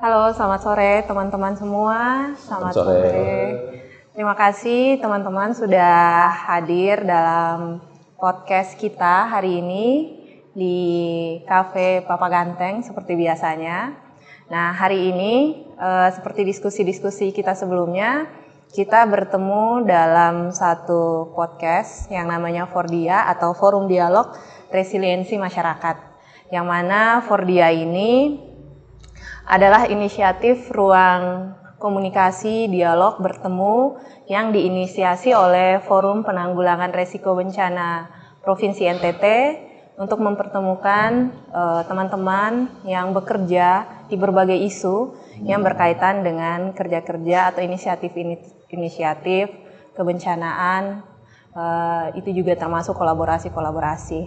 Halo, selamat sore teman-teman semua. Selamat sore. Terima kasih teman-teman sudah hadir dalam podcast kita hari ini di Cafe Papa Ganteng seperti biasanya. Nah, hari ini seperti diskusi-diskusi kita sebelumnya, kita bertemu dalam satu podcast yang namanya Fordia atau Forum Dialog Resiliensi Masyarakat. Yang mana Fordia ini adalah inisiatif ruang komunikasi dialog bertemu yang diinisiasi oleh Forum Penanggulangan Resiko Bencana Provinsi NTT untuk mempertemukan teman-teman yang bekerja di berbagai isu yang berkaitan dengan kerja-kerja atau inisiatif kebencanaan, itu juga termasuk kolaborasi-kolaborasi.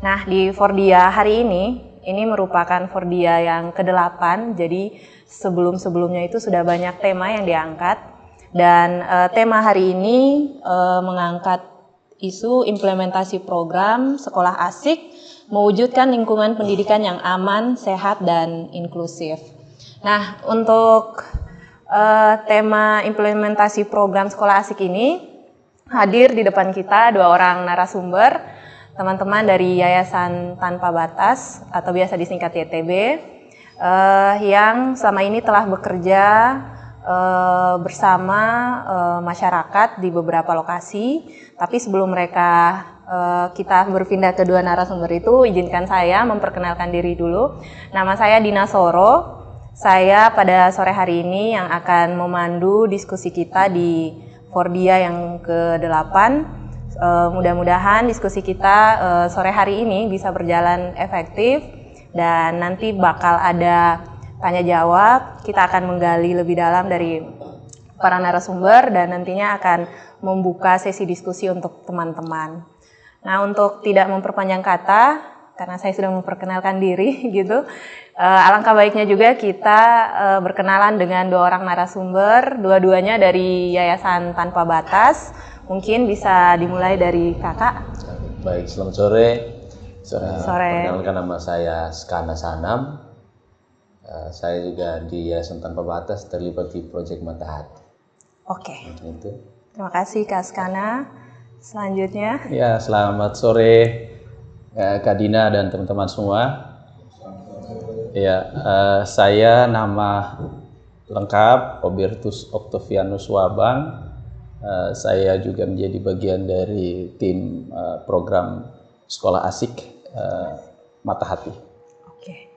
Nah, di Fordia hari ini merupakan Fordia yang ke-8, jadi sebelum-sebelumnya itu sudah banyak tema yang diangkat. Dan tema hari ini mengangkat isu implementasi program Sekolah Asik, mewujudkan lingkungan pendidikan yang aman, sehat, dan inklusif. Nah, untuk tema implementasi program Sekolah Asik ini, hadir di depan kita 2 orang narasumber, teman-teman dari Yayasan Tanpa Batas atau biasa disingkat YTB, yang selama ini telah bekerja bersama masyarakat di beberapa lokasi. Tapi sebelum mereka kita berpindah ke 2 narasumber itu, izinkan saya memperkenalkan diri dulu. Nama saya Dina Soro. Saya pada sore hari ini yang akan memandu diskusi kita di Fordia yang ke-8. Mudah-mudahan diskusi kita sore hari ini bisa berjalan efektif dan nanti bakal ada tanya jawab. Kita akan menggali lebih dalam dari para narasumber dan nantinya akan membuka sesi diskusi untuk teman-teman. Nah, untuk tidak memperpanjang kata, karena saya sudah memperkenalkan diri gitu, alangkah baiknya juga kita berkenalan dengan 2 orang narasumber, dua-duanya dari Yayasan Tanpa Batas. Mungkin bisa dimulai dari kakak. Baik, selamat sore. Sore. Perkenalkan, nama saya Skana Sanam. Saya juga di Yayasan Tanpa Batas terlibat di proyek Mata Hati. Oke. Itu. Terima kasih Kak Skana. Selanjutnya. Ya, selamat sore Kak Dina dan teman-teman semua. Ya, saya nama lengkap Obertus Octavianus Wabang. Saya juga menjadi bagian dari tim program Sekolah Asik Mata Hati. Oke.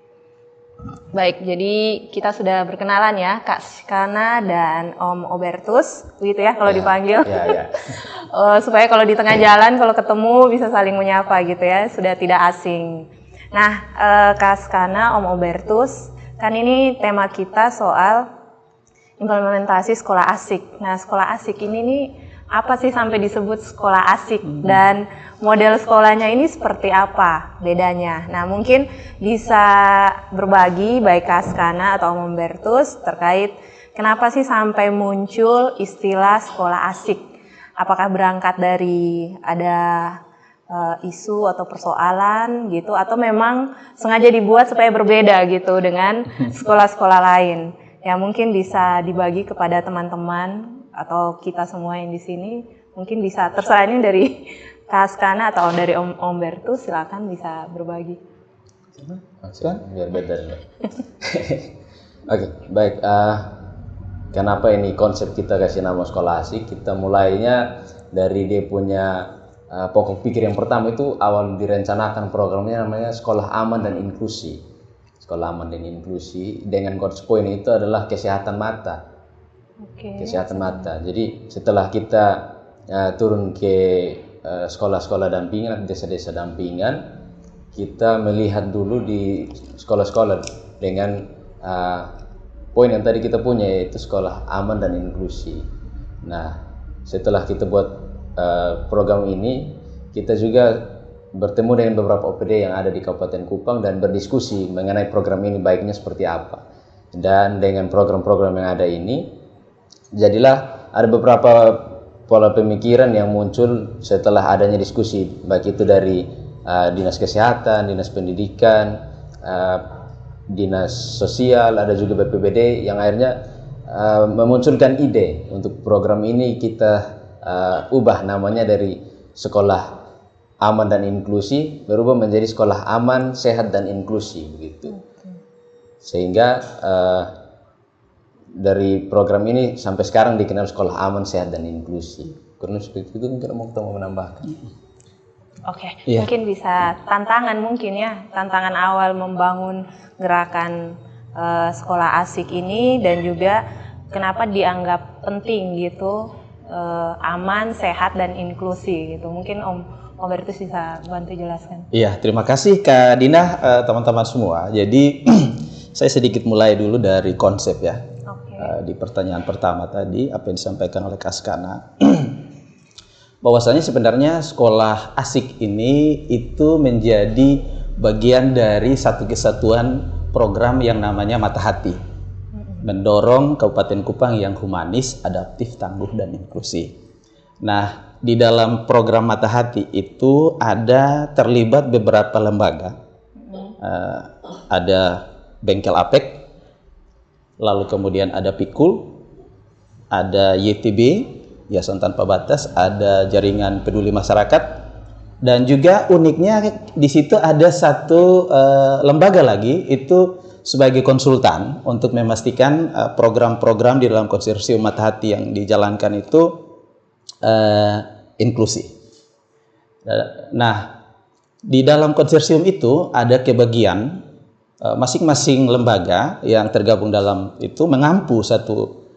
Baik, jadi kita sudah berkenalan ya, Kak Skana dan Om Obertus, begitu ya kalau dipanggil. Ya. Supaya kalau di tengah jalan kalau ketemu bisa saling menyapa gitu ya, sudah tidak asing. Nah, Kak Skana, Om Obertus, kan ini tema kita soal implementasi sekolah asik. Nah, sekolah asik ini nih apa sih sampai disebut sekolah asik dan model sekolahnya ini seperti apa bedanya? Nah, mungkin bisa berbagi baik Kak Skana atau Om Bertus terkait kenapa sih sampai muncul istilah sekolah asik? Apakah berangkat dari ada isu atau persoalan gitu, atau memang sengaja dibuat supaya berbeda gitu dengan sekolah-sekolah lain? Ya, mungkin bisa dibagi kepada teman-teman atau kita semua yang di sini. Mungkin bisa terserah ini dari Kak Skana atau dari Om Bertus, silakan bisa berbagi. Biar beda. Oke, baik. Kenapa ini konsep kita kasih nama sekolah asik? Kita mulainya dari dia punya pokok pikir yang pertama itu awal direncanakan programnya namanya Sekolah Aman dan Inklusi. Sekolah aman dan inklusi dengan coach point itu adalah kesehatan mata. Kesehatan mata. Jadi setelah kita turun ke sekolah-sekolah dampingan, desa-desa dampingan, kita melihat dulu di sekolah-sekolah dengan poin yang tadi kita punya, yaitu sekolah aman dan inklusi. Nah, setelah kita buat program ini, kita juga bertemu dengan beberapa OPD yang ada di Kabupaten Kupang dan berdiskusi mengenai program ini baiknya seperti apa. Dan dengan program-program yang ada ini, jadilah ada beberapa pola pemikiran yang muncul setelah adanya diskusi, baik itu dari Dinas Kesehatan, Dinas Pendidikan, dinas sosial, ada juga BPBD yang akhirnya memunculkan ide untuk program ini kita ubah namanya dari sekolah aman dan inklusi berubah menjadi sekolah aman, sehat dan inklusi begitu. Sehingga dari program ini sampai sekarang dikenal sekolah aman, sehat dan inklusi. Karena seperti itu mungkin mau menambahkan. Oke, mungkin bisa tantangan awal membangun gerakan sekolah asik ini dan juga kenapa dianggap penting gitu, aman, sehat dan inklusi gitu. Mungkin Om Bertus bisa bantu jelaskan. Iya, terima kasih Kak Dina, teman-teman semua. Jadi saya sedikit mulai dulu dari konsep ya. Di pertanyaan pertama tadi apa yang disampaikan oleh Kak Skana. Bahwasanya sebenarnya sekolah asik ini itu menjadi bagian dari satu kesatuan program yang namanya Mata Hati, mendorong Kabupaten Kupang yang humanis, adaptif, tangguh, dan inklusi. Nah, di dalam program Mata Hati itu ada terlibat beberapa lembaga, ada Bengkel APEK, lalu kemudian ada Pikul, ada YTB, Yayasan Tanpa Batas, ada Jaringan Peduli Masyarakat, dan juga uniknya di situ ada satu lembaga lagi itu sebagai konsultan untuk memastikan program-program di dalam konsorsium Mata Hati yang dijalankan itu inklusi. Nah, di dalam konsorsium itu ada kebagian masing-masing lembaga yang tergabung dalam itu mengampu satu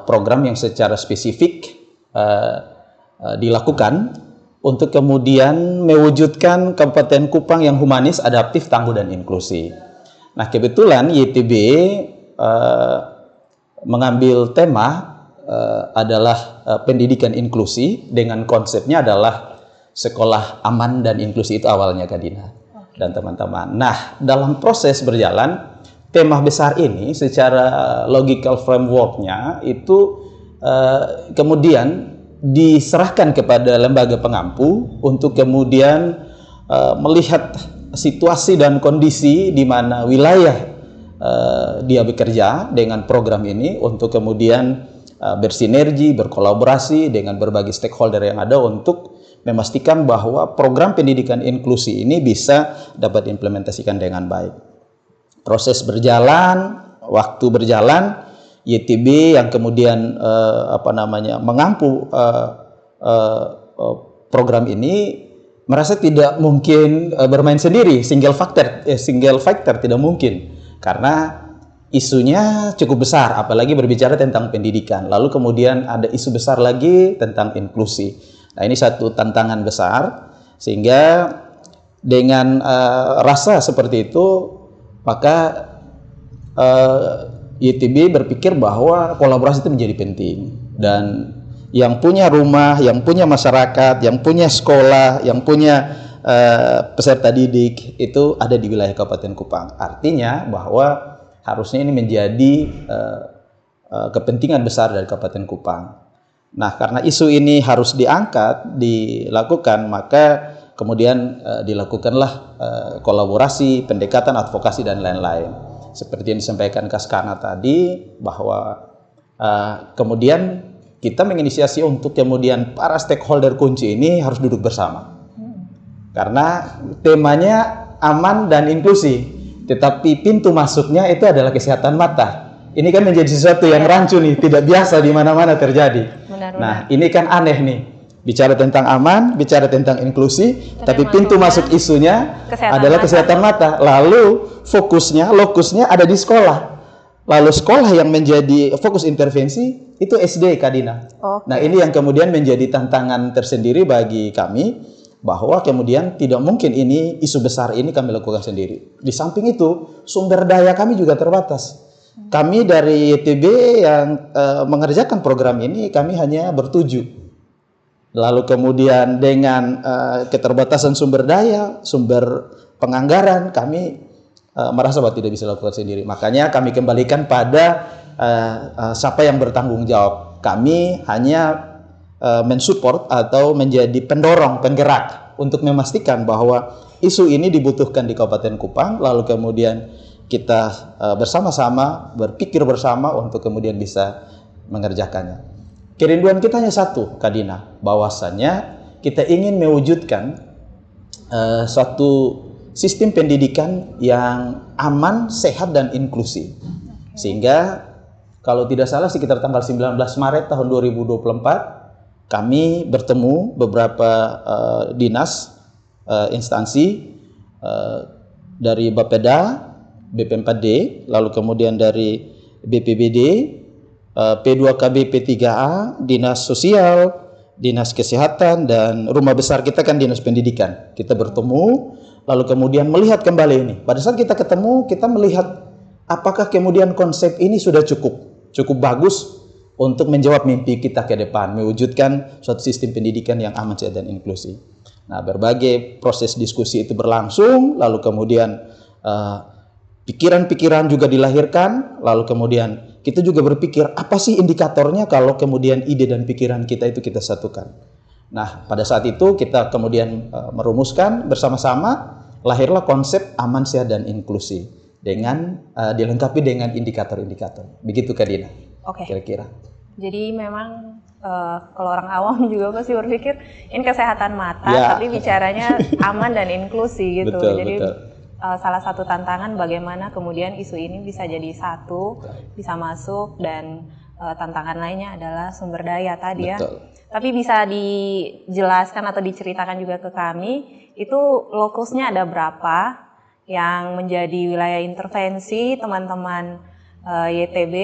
program yang secara spesifik dilakukan untuk kemudian mewujudkan Kabupaten Kupang yang humanis, adaptif, tangguh, dan inklusi. Nah, kebetulan YTB mengambil tema adalah pendidikan inklusi dengan konsepnya adalah sekolah aman dan inklusi itu awalnya Kak Dina dan teman-teman. Nah, dalam proses berjalan tema besar ini secara logical framework-nya itu kemudian diserahkan kepada lembaga pengampu untuk kemudian melihat situasi dan kondisi di mana wilayah dia bekerja dengan program ini untuk kemudian bersinergi, berkolaborasi dengan berbagai stakeholder yang ada untuk memastikan bahwa program pendidikan inklusi ini bisa dapat diimplementasikan dengan baik. Proses berjalan, waktu berjalan, YTB yang kemudian mengampu program ini merasa tidak mungkin bermain sendiri, single factor tidak mungkin karena isunya cukup besar, apalagi berbicara tentang pendidikan. Lalu kemudian ada isu besar lagi tentang inklusi. Nah, ini satu tantangan besar sehingga dengan rasa seperti itu maka YTB berpikir bahwa kolaborasi itu menjadi penting dan yang punya rumah, yang punya masyarakat, yang punya sekolah, yang punya peserta didik itu ada di wilayah Kabupaten Kupang. Artinya bahwa harusnya ini menjadi kepentingan besar dari Kabupaten Kupang. Nah, karena isu ini harus dilakukan, maka kemudian dilakukanlah kolaborasi, pendekatan, advokasi dan lain-lain. Seperti yang disampaikan Kak Skana tadi, bahwa kemudian kita menginisiasi untuk kemudian para stakeholder kunci ini harus duduk bersama. Karena temanya aman dan inklusi, tetapi pintu masuknya itu adalah kesehatan mata. Ini kan menjadi sesuatu yang rancu nih, tidak biasa di mana-mana terjadi. Nah, ini kan aneh nih. Bicara tentang aman, bicara tentang inklusi, tapi pintu masuk isunya adalah kesehatan mata. Lalu lokusnya ada di sekolah. Lalu sekolah yang menjadi fokus intervensi itu SD, Kak Dina. Nah, ini yang kemudian menjadi tantangan tersendiri bagi kami, bahwa kemudian tidak mungkin ini isu besar ini kami lakukan sendiri. Di samping itu, sumber daya kami juga terbatas. Kami dari YTB yang mengerjakan program ini, kami hanya bertujuh. Lalu kemudian dengan keterbatasan sumber daya, sumber penganggaran, kami merasa bahwa tidak bisa lakukan sendiri. Makanya kami kembalikan pada siapa yang bertanggung jawab. Kami hanya mensupport atau menjadi pendorong, penggerak untuk memastikan bahwa isu ini dibutuhkan di Kabupaten Kupang, lalu kemudian kita bersama-sama berpikir bersama untuk kemudian bisa mengerjakannya. Kerinduan kita hanya satu, Kak Dina, bahwasannya kita ingin mewujudkan suatu sistem pendidikan yang aman, sehat, dan inklusif. Sehingga kalau tidak salah sekitar tanggal 19 Maret tahun 2024 kami bertemu beberapa dinas, instansi dari Bapeda, BP4D, lalu kemudian dari BPBD, P2KB, P3A, Dinas Sosial, Dinas Kesehatan, dan rumah besar kita kan Dinas Pendidikan. Kita bertemu, lalu kemudian melihat kembali ini. Pada saat kita ketemu, kita melihat apakah kemudian konsep ini sudah cukup bagus untuk menjawab mimpi kita ke depan, mewujudkan suatu sistem pendidikan yang aman, sehat, dan inklusif. Nah, berbagai proses diskusi itu berlangsung, lalu kemudian pikiran-pikiran juga dilahirkan, lalu kemudian kita juga berpikir apa sih indikatornya kalau kemudian ide dan pikiran kita itu kita satukan. Nah, pada saat itu kita kemudian merumuskan bersama-sama, lahirlah konsep aman, sehat, dan inklusif dengan dilengkapi dengan indikator-indikator. Begitu Kak Dina. Oke. Kira-kira. Jadi memang kalau orang awam juga pasti berpikir ini kesehatan mata, Ya. tapi bicaranya aman dan inklusi gitu. Betul, Jadi betul. Salah satu tantangan bagaimana kemudian isu ini bisa jadi satu, bisa masuk, dan tantangan lainnya adalah sumber daya tadi ya. Betul. Tapi bisa dijelaskan atau diceritakan juga ke kami, itu lokusnya ada berapa yang menjadi wilayah intervensi teman-teman YTB,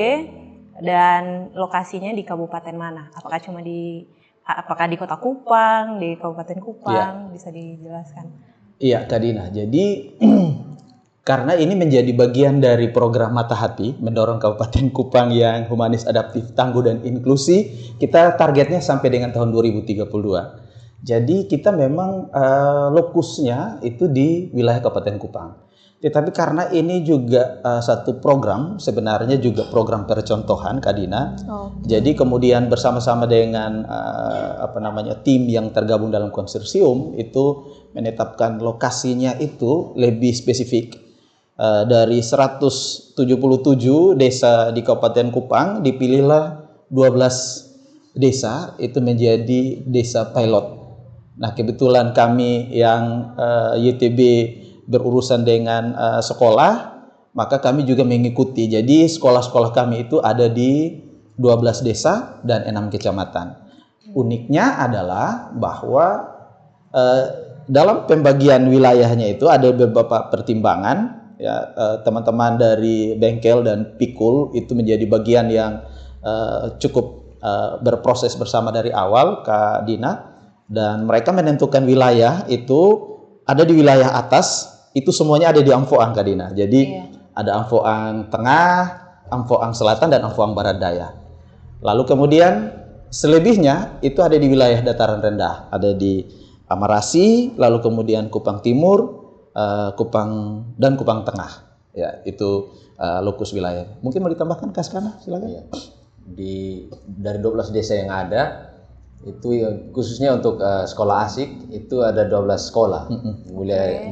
dan lokasinya di kabupaten mana? Apakah di Kota Kupang, di Kabupaten Kupang, bisa dijelaskan? Iya, Kak Dina. Jadi karena ini menjadi bagian dari program Mata Hati, mendorong Kabupaten Kupang yang humanis, adaptif, tangguh, dan inklusi, kita targetnya sampai dengan tahun 2032. Jadi kita memang lokusnya itu di wilayah Kabupaten Kupang. Tetapi karena ini juga satu program, sebenarnya juga program percontohan, Kak Dina. Jadi kemudian bersama-sama dengan tim yang tergabung dalam konsorsium itu menetapkan lokasinya itu lebih spesifik. Dari 177 desa di Kabupaten Kupang dipilihlah 12 desa itu menjadi desa pilot. Nah, kebetulan kami yang YTB berurusan dengan sekolah, maka kami juga mengikuti. Jadi sekolah-sekolah kami itu ada di 12 desa dan 6 kecamatan. Uniknya adalah bahwa dalam pembagian wilayahnya itu ada beberapa pertimbangan. Ya, teman-teman dari Bengkel dan Pikul itu menjadi bagian yang cukup berproses bersama dari awal, Kak Dina, dan mereka menentukan wilayah itu ada di wilayah atas, itu semuanya ada di Amfoang, Kak Dina. Jadi ada Amfoang Tengah, Amfoang Selatan, dan Amfoang Barat Daya. Lalu kemudian selebihnya itu ada di wilayah dataran rendah, ada di Amarasi, lalu kemudian Kupang Timur, Kupang dan Kupang Tengah. Ya, itu lokus wilayah. Mungkin mau ditambahkan Kaskana, silakan. Iya. Dari 12 desa yang ada itu khususnya untuk sekolah asik itu ada 12 sekolah.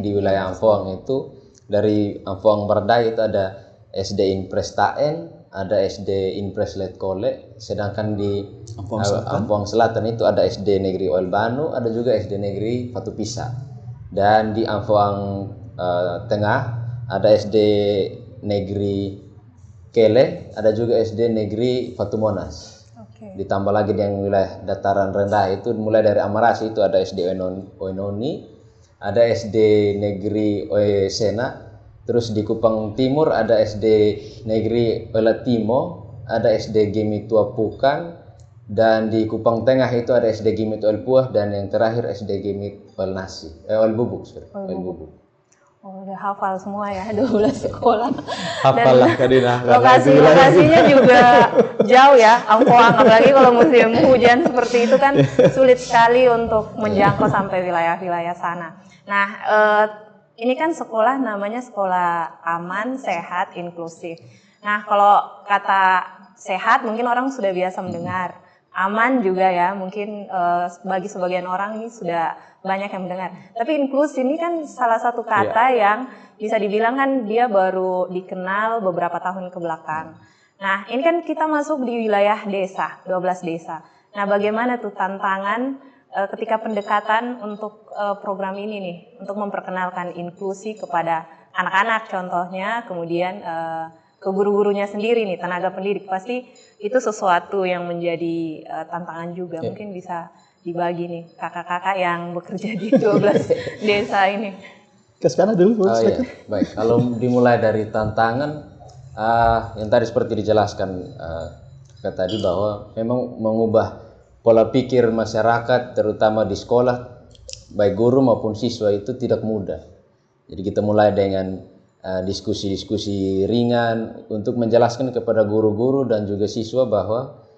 Di wilayah Amfoang itu dari Amfoang Bardai itu ada SD Inpres Taen, ada SD Inpres Letkole, sedangkan di Amfoang Selatan itu ada SD Negeri Oel Banu, ada juga SD Negeri Fatu Pisa. Dan di Amfoang Tengah ada SD Negeri Kele, ada juga SD Negeri Fatu Monas. Ditambah lagi yang wilayah dataran rendah itu mulai dari Amarasi itu ada SD Oenoni, ada SD Negeri Oesena, terus di Kupang Timur ada SD Negeri Oelatimo, ada SD Gimi Tua Pukan, dan di Kupang Tengah itu ada SD Gimi Oel Puah, dan yang terakhir SD Gimi Oel Bubuk. Oel Bubuk. Oh, udah hafal semua ya, 12 sekolah. Hafal lah Kak Dina. Lokasinya juga jauh ya, Amfoang. Apalagi kalau musim hujan seperti itu kan sulit sekali untuk menjangkau sampai wilayah-wilayah sana. Nah, ini kan sekolah namanya sekolah aman, sehat, inklusif. Nah, kalau kata sehat mungkin orang sudah biasa mendengar. aman juga ya, mungkin bagi sebagian orang ini sudah banyak yang mendengar. Tapi inklusi ini kan salah satu kata yang bisa dibilang kan dia baru dikenal beberapa tahun ke belakang. Nah, ini kan kita masuk di wilayah desa, 12 desa. Nah, bagaimana tuh tantangan ketika pendekatan untuk program ini nih, untuk memperkenalkan inklusi kepada anak-anak contohnya, kemudian ke guru-gurunya sendiri nih, tenaga pendidik, pasti itu sesuatu yang menjadi tantangan juga. Mungkin bisa dibagi nih kakak-kakak yang bekerja di 12 desa ini. Kesana dulu, iya. Baik, kalau dimulai dari tantangan, yang tadi seperti dijelaskan tadi bahwa memang mengubah pola pikir masyarakat, terutama di sekolah, baik guru maupun siswa itu tidak mudah. Jadi kita mulai dengan diskusi-diskusi ringan untuk menjelaskan kepada guru-guru dan juga siswa bahwa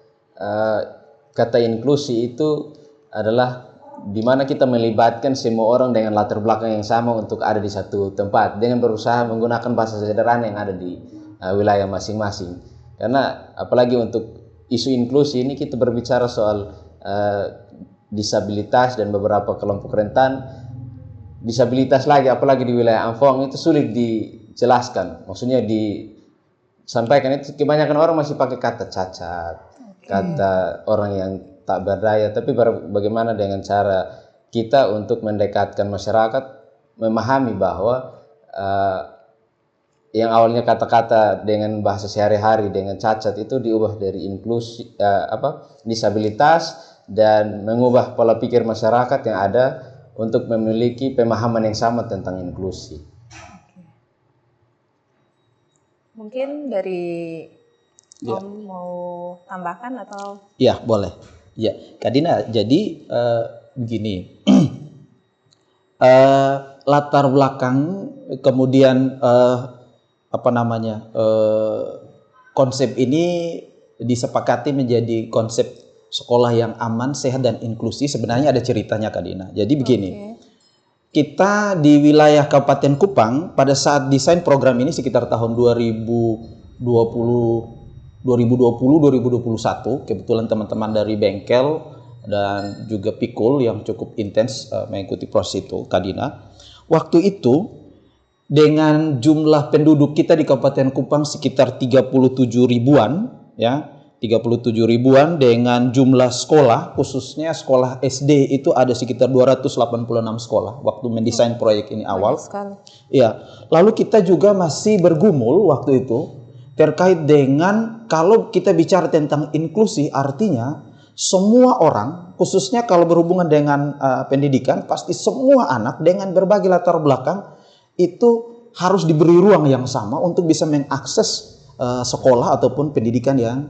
kata inklusi itu adalah di mana kita melibatkan semua orang dengan latar belakang yang sama untuk ada di satu tempat dengan berusaha menggunakan bahasa sederhana yang ada di wilayah masing-masing. Karena apalagi untuk isu inklusi ini kita berbicara soal disabilitas dan beberapa kelompok rentan. Disabilitas lagi, apalagi di wilayah Amfong itu sulit dijelaskan. Maksudnya disampaikan itu kebanyakan orang masih pakai kata cacat, kata orang yang tak berdaya. Tapi bagaimana dengan cara kita untuk mendekatkan masyarakat memahami bahwa yang awalnya kata-kata dengan bahasa sehari-hari dengan cacat itu diubah dari inklusi disabilitas dan mengubah pola pikir masyarakat yang ada untuk memiliki pemahaman yang sama tentang inklusi. Mungkin dari Om mau tambahkan atau? Ya, boleh. Ya, Kak Dina, jadi begini, latar belakang kemudian konsep ini disepakati menjadi konsep sekolah yang aman, sehat, dan inklusi. Sebenarnya ada ceritanya, Kak Dina. Jadi begini, kita di wilayah Kabupaten Kupang pada saat desain program ini sekitar tahun 2021, kebetulan teman-teman dari Bengkel dan juga Pikul yang cukup intens mengikuti proses itu, Kak Dina. Waktu itu dengan jumlah penduduk kita di Kabupaten Kupang sekitar 37 ribuan, ya. 37 ribuan dengan jumlah sekolah, khususnya sekolah SD itu ada sekitar 286 sekolah waktu mendesain proyek ini awal. Ya, lalu kita juga masih bergumul waktu itu terkait dengan kalau kita bicara tentang inklusi, artinya semua orang, khususnya kalau berhubungan dengan pendidikan, pasti semua anak dengan berbagai latar belakang itu harus diberi ruang yang sama untuk bisa mengakses sekolah ataupun pendidikan yang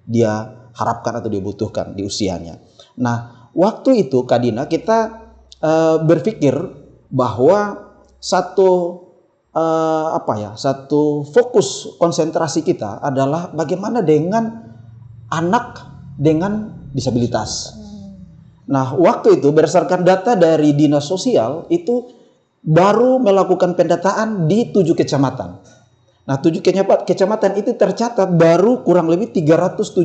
dia harapkan atau dibutuhkan di usianya. Nah, waktu itu Kak Dina kita berpikir bahwa satu fokus konsentrasi kita adalah bagaimana dengan anak dengan disabilitas. Nah, waktu itu berdasarkan data dari Dinas Sosial itu baru melakukan pendataan di 7 kecamatan. Nah, 7 kecamatan itu tercatat baru kurang lebih 377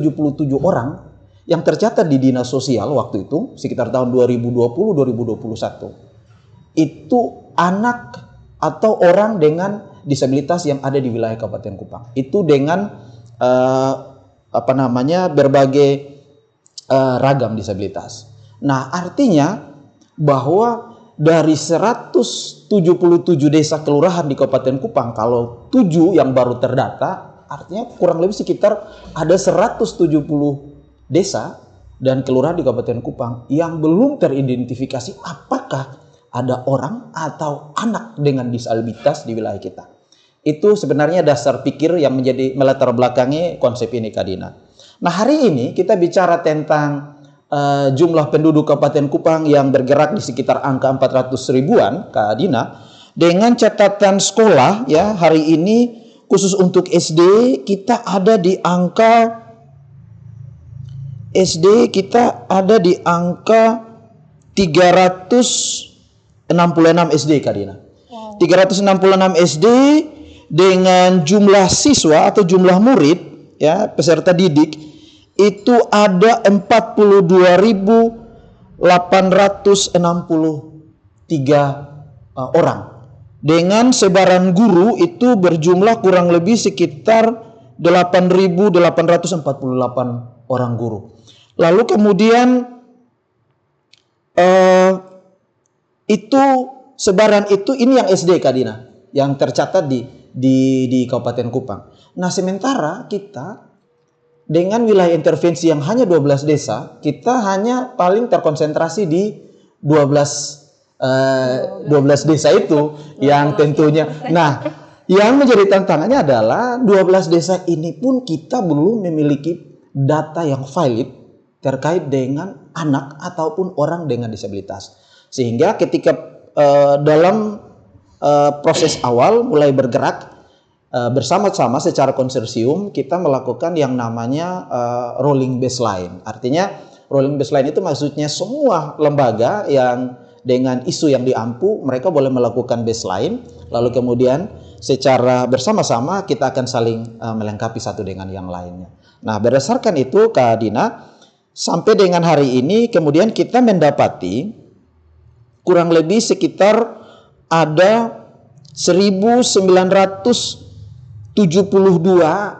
orang yang tercatat di Dinas Sosial waktu itu, sekitar tahun 2020-2021. Itu anak atau orang dengan disabilitas yang ada di wilayah Kabupaten Kupang. Itu dengan berbagai ragam disabilitas. Nah, artinya bahwa dari 177 desa kelurahan di Kabupaten Kupang, kalau 7 yang baru terdata, artinya kurang lebih sekitar ada 170 desa dan kelurahan di Kabupaten Kupang yang belum teridentifikasi apakah ada orang atau anak dengan disabilitas di wilayah kita. Itu sebenarnya dasar pikir yang menjadi melatar belakangi konsep ini, Kak Dina. Nah, hari ini kita bicara tentang jumlah penduduk Kabupaten Kupang yang bergerak di sekitar angka 400 ribuan, Kak Dina. Dengan catatan sekolah, ya, hari ini khusus untuk SD kita ada di angka 366 SD, Kak Dina. 366 SD dengan jumlah siswa atau jumlah murid, ya, peserta didik itu ada 42.863 orang. Dengan sebaran guru itu berjumlah kurang lebih sekitar 8.848 orang guru. Lalu kemudian itu sebaran itu ini yang SD Kak Dina, yang tercatat di Kabupaten Kupang. Nah, sementara kita dengan wilayah intervensi yang hanya 12 desa, kita hanya paling terkonsentrasi di 12 desa itu yang tentunya. Nah, yang menjadi tantangannya adalah 12 desa ini pun kita belum memiliki data yang valid terkait dengan anak ataupun orang dengan disabilitas. Sehingga ketika dalam proses awal mulai bergerak bersama-sama secara konsorsium, kita melakukan yang namanya rolling baseline. Artinya rolling baseline itu maksudnya semua lembaga yang dengan isu yang diampu, mereka boleh melakukan baseline, lalu kemudian secara bersama-sama kita akan saling melengkapi satu dengan yang lainnya. Nah, berdasarkan itu Kak Dina, sampai dengan hari ini kemudian kita mendapati kurang lebih sekitar ada 1.972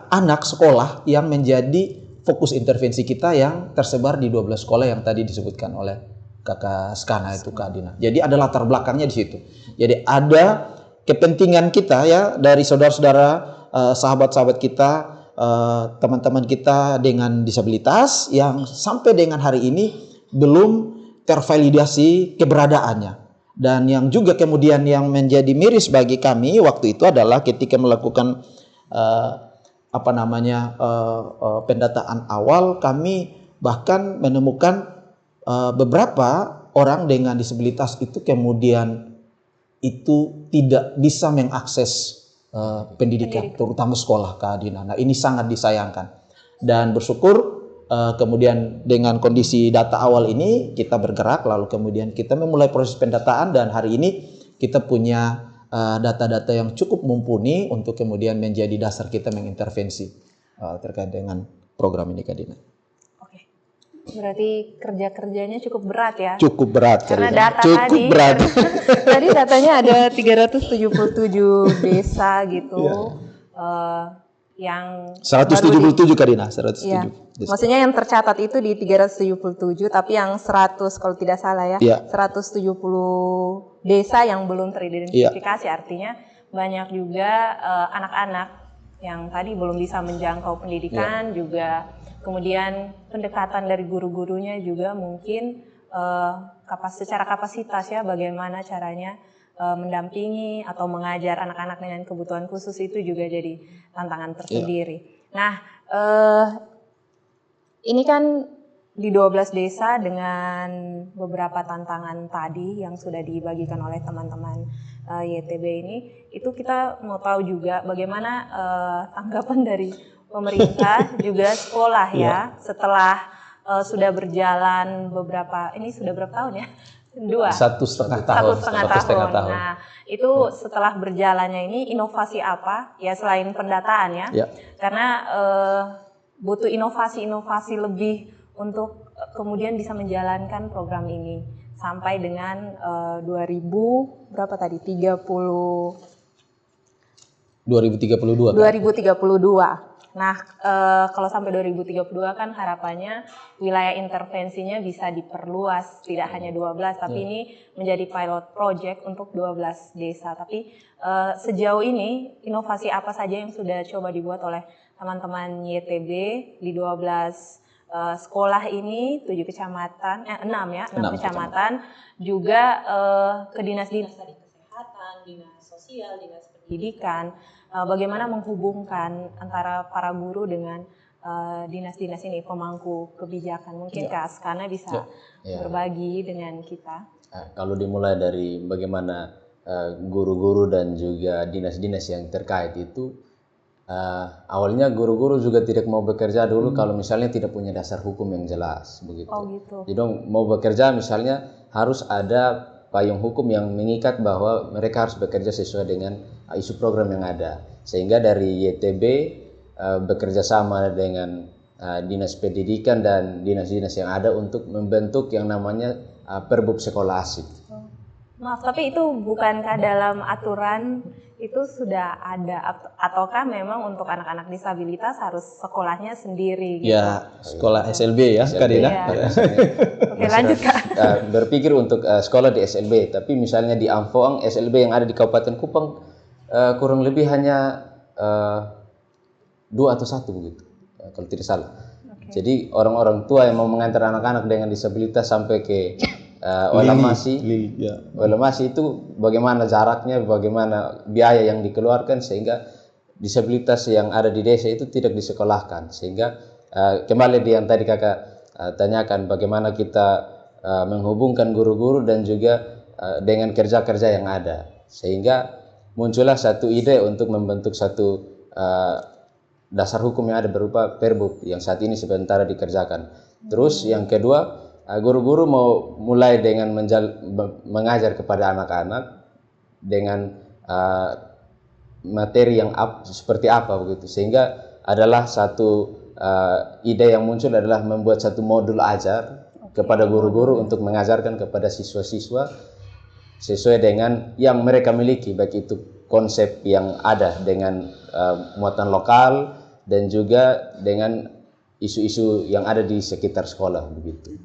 anak sekolah yang menjadi fokus intervensi kita yang tersebar di 12 sekolah yang tadi disebutkan oleh Kakak Skana itu Kak Dina. Jadi ada latar belakangnya di situ. Jadi ada kepentingan kita ya dari saudara-saudara, sahabat-sahabat kita, teman-teman kita dengan disabilitas yang sampai dengan hari ini belum tervalidasi keberadaannya. Dan yang juga kemudian yang menjadi miris bagi kami waktu itu adalah ketika melakukan pendataan awal, kami bahkan menemukan beberapa orang dengan disabilitas itu kemudian itu tidak bisa mengakses pendidikan, terutama sekolah Kak Dina. Nah, ini sangat disayangkan. Dan bersyukur kemudian dengan kondisi data awal ini kita bergerak, lalu kemudian kita memulai proses pendataan dan hari ini kita punya data-data yang cukup mumpuni untuk kemudian menjadi dasar kita mengintervensi terkait dengan program ini Kak Dina. Berarti kerja-kerjanya cukup berat ya? Cukup berat. Karena data cukup berat. Tadi datanya ada 377 desa gitu. Yang 177 Kak Dina, 177. Ya, maksudnya yang tercatat itu di 377, tapi yang 100 kalau tidak salah ya, 170 desa yang belum teridentifikasi. Artinya banyak juga anak-anak yang tadi belum bisa menjangkau pendidikan juga. Kemudian pendekatan dari guru-gurunya juga mungkin secara kapasitas ya, bagaimana caranya mendampingi atau mengajar anak-anak dengan kebutuhan khusus itu juga jadi tantangan tersendiri. Nah, ini kan di 12 desa dengan beberapa tantangan tadi yang sudah dibagikan oleh teman-teman YTB ini, itu kita mau tahu juga bagaimana tanggapan dari pemerintah juga sekolah ya setelah sudah berjalan sudah berapa tahun ya? 1,5 tahun. Nah, itu setelah berjalannya ini inovasi apa ya selain pendataan ya? Karena butuh inovasi-inovasi lebih untuk kemudian bisa menjalankan program ini sampai dengan 2032. Nah, kalau sampai 2032 kan harapannya wilayah intervensinya bisa diperluas, tidak hanya 12, tapi ini menjadi pilot project untuk 12 desa. Tapi sejauh ini inovasi apa saja yang sudah coba dibuat oleh teman-teman YTB di 12 sekolah ini, 7 kecamatan, 6 kecamatan, juga ke dinas-dinas tadi, kesehatan, dinas sosial, dinas pendidikan, bagaimana menghubungkan antara para guru dengan dinas-dinas ini, pemangku kebijakan. Mungkin Kak Skana bisa berbagi dengan kita. Kalau dimulai dari bagaimana guru-guru dan juga dinas-dinas yang terkait itu, awalnya guru-guru juga tidak mau bekerja dulu kalau misalnya tidak punya dasar hukum yang jelas, begitu. Oh gitu. Jadi mau bekerja misalnya harus ada payung hukum yang mengikat bahwa mereka harus bekerja sesuai dengan isu program yang ada. Sehingga dari YTB bekerja sama dengan dinas pendidikan dan dinas-dinas yang ada untuk membentuk yang namanya perbub sekolah asik. Maaf, tapi itu bukankah dalam aturan itu sudah ada ataukah memang untuk anak-anak disabilitas harus sekolahnya sendiri gitu? Ya, sekolah SLB ya, Kak Dina. Ya. Oke, lanjut Kak. Berpikir untuk sekolah di SLB, tapi misalnya di Amfoang, SLB yang ada di Kabupaten Kupang kurang lebih hanya 2 atau 1 begitu, kalau tidak salah. Okay. Jadi orang-orang tua yang mau mengantar anak-anak dengan disabilitas sampai ke Olamasi itu bagaimana jaraknya, bagaimana biaya yang dikeluarkan sehingga disabilitas yang ada di desa itu tidak disekolahkan. Sehingga kembali di yang tadi kakak tanyakan, bagaimana kita menghubungkan guru-guru dan juga dengan kerja-kerja yang ada, sehingga muncullah satu ide untuk membentuk satu dasar hukum yang ada berupa perbub yang saat ini sementara dikerjakan. Terus yang kedua, guru-guru mau mulai dengan mengajar kepada anak-anak dengan materi yang seperti apa begitu, sehingga adalah satu ide yang muncul adalah membuat satu modul ajar kepada guru-guru untuk mengajarkan kepada siswa-siswa sesuai dengan yang mereka miliki, baik itu konsep yang ada dengan muatan lokal dan juga dengan isu-isu yang ada di sekitar sekolah begitu.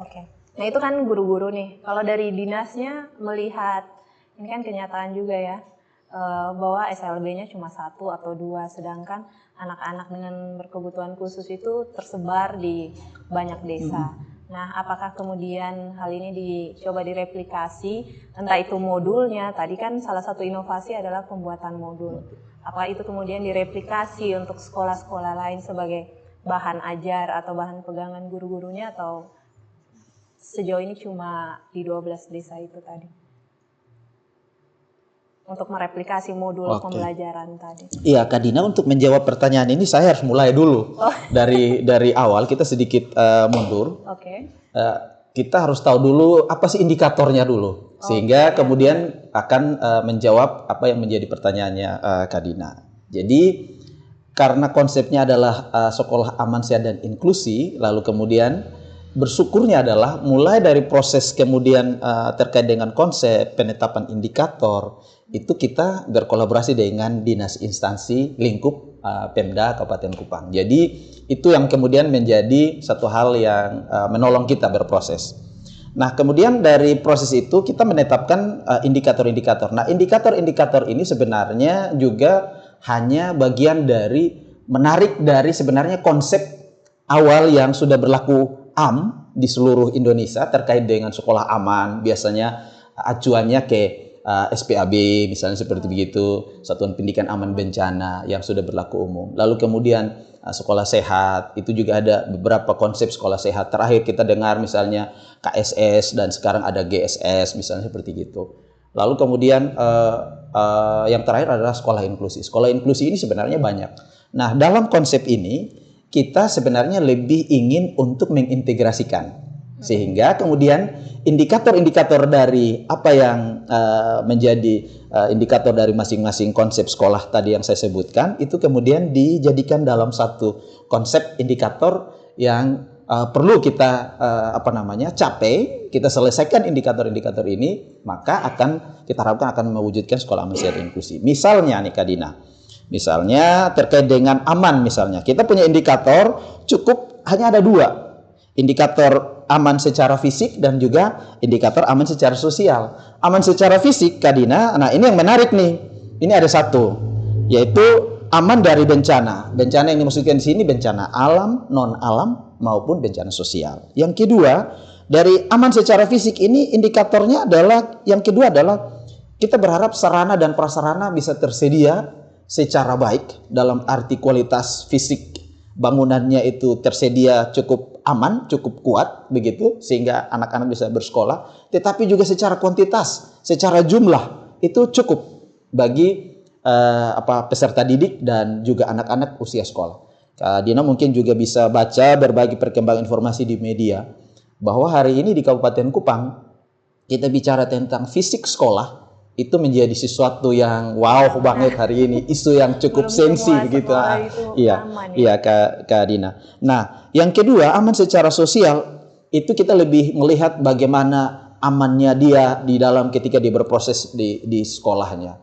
Oke, nah itu kan guru-guru nih. Kalau dari dinasnya melihat, ini kan kenyataan juga ya, bahwa SLB-nya cuma 1 atau 2, sedangkan anak-anak dengan berkebutuhan khusus itu tersebar di banyak desa. Nah, apakah kemudian hal ini dicoba direplikasi, entah itu modulnya, tadi kan salah satu inovasi adalah pembuatan modul. Apakah itu kemudian direplikasi untuk sekolah-sekolah lain sebagai bahan ajar atau bahan pegangan guru-gurunya, atau sejauh ini cuma di 12 desa itu tadi untuk mereplikasi modul pembelajaran tadi? Iya, Kak Dina, untuk menjawab pertanyaan ini saya harus mulai dulu dari awal. Kita sedikit mundur. Kita harus tahu dulu apa sih indikatornya dulu, sehingga kemudian akan menjawab apa yang menjadi pertanyaannya Kak Dina. Jadi karena konsepnya adalah sekolah aman, sehat dan inklusi, lalu kemudian bersyukurnya adalah mulai dari proses kemudian terkait dengan konsep penetapan indikator itu kita berkolaborasi dengan dinas instansi lingkup Pemda Kabupaten Kupang. Jadi itu yang kemudian menjadi satu hal yang menolong kita berproses. Nah, kemudian dari proses itu kita menetapkan indikator-indikator. Nah, indikator-indikator ini sebenarnya juga hanya bagian dari menarik dari sebenarnya konsep awal yang sudah berlaku di seluruh Indonesia terkait dengan sekolah aman. Biasanya acuannya ke SPAB misalnya seperti begitu, Satuan Pendidikan Aman Bencana yang sudah berlaku umum. Lalu kemudian sekolah sehat, itu juga ada beberapa konsep sekolah sehat. Terakhir kita dengar misalnya KSS dan sekarang ada GSS misalnya seperti gitu. Lalu kemudian yang terakhir adalah sekolah inklusi. Sekolah inklusi ini sebenarnya banyak. Nah, dalam konsep ini kita sebenarnya lebih ingin untuk mengintegrasikan, sehingga kemudian indikator-indikator dari apa yang menjadi indikator dari masing-masing konsep sekolah tadi yang saya sebutkan itu kemudian dijadikan dalam satu konsep indikator yang perlu kita capai. Kita selesaikan indikator-indikator ini, maka kita harapkan akan mewujudkan sekolah aman, sehat dan inklusi. Misalnya nih Kak Dina, misalnya terkait dengan aman, misalnya kita punya indikator cukup hanya ada 2, indikator aman secara fisik dan juga indikator aman secara sosial. Aman secara fisik, Kak Dina, nah ini yang menarik nih, ini ada 1, yaitu aman dari bencana. Bencana yang dimaksudkan di sini bencana alam, non alam maupun bencana sosial. Yang kedua, dari aman secara fisik ini indikatornya adalah, yang kedua adalah kita berharap sarana dan prasarana bisa tersedia secara baik, dalam arti kualitas fisik bangunannya itu tersedia cukup aman, cukup kuat begitu, sehingga anak-anak bisa bersekolah, tetapi juga secara kuantitas, secara jumlah itu cukup bagi peserta didik dan juga anak-anak usia sekolah. Kak Dina mungkin juga bisa baca berbagi perkembangan informasi di media bahwa hari ini di Kabupaten Kupang kita bicara tentang fisik sekolah itu menjadi sesuatu yang wow banget hari ini, isu yang cukup sensi begitu. Iya, iya Kak Dina. Nah, yang kedua, aman secara sosial itu kita lebih melihat bagaimana amannya dia di dalam ketika dia berproses di sekolahnya.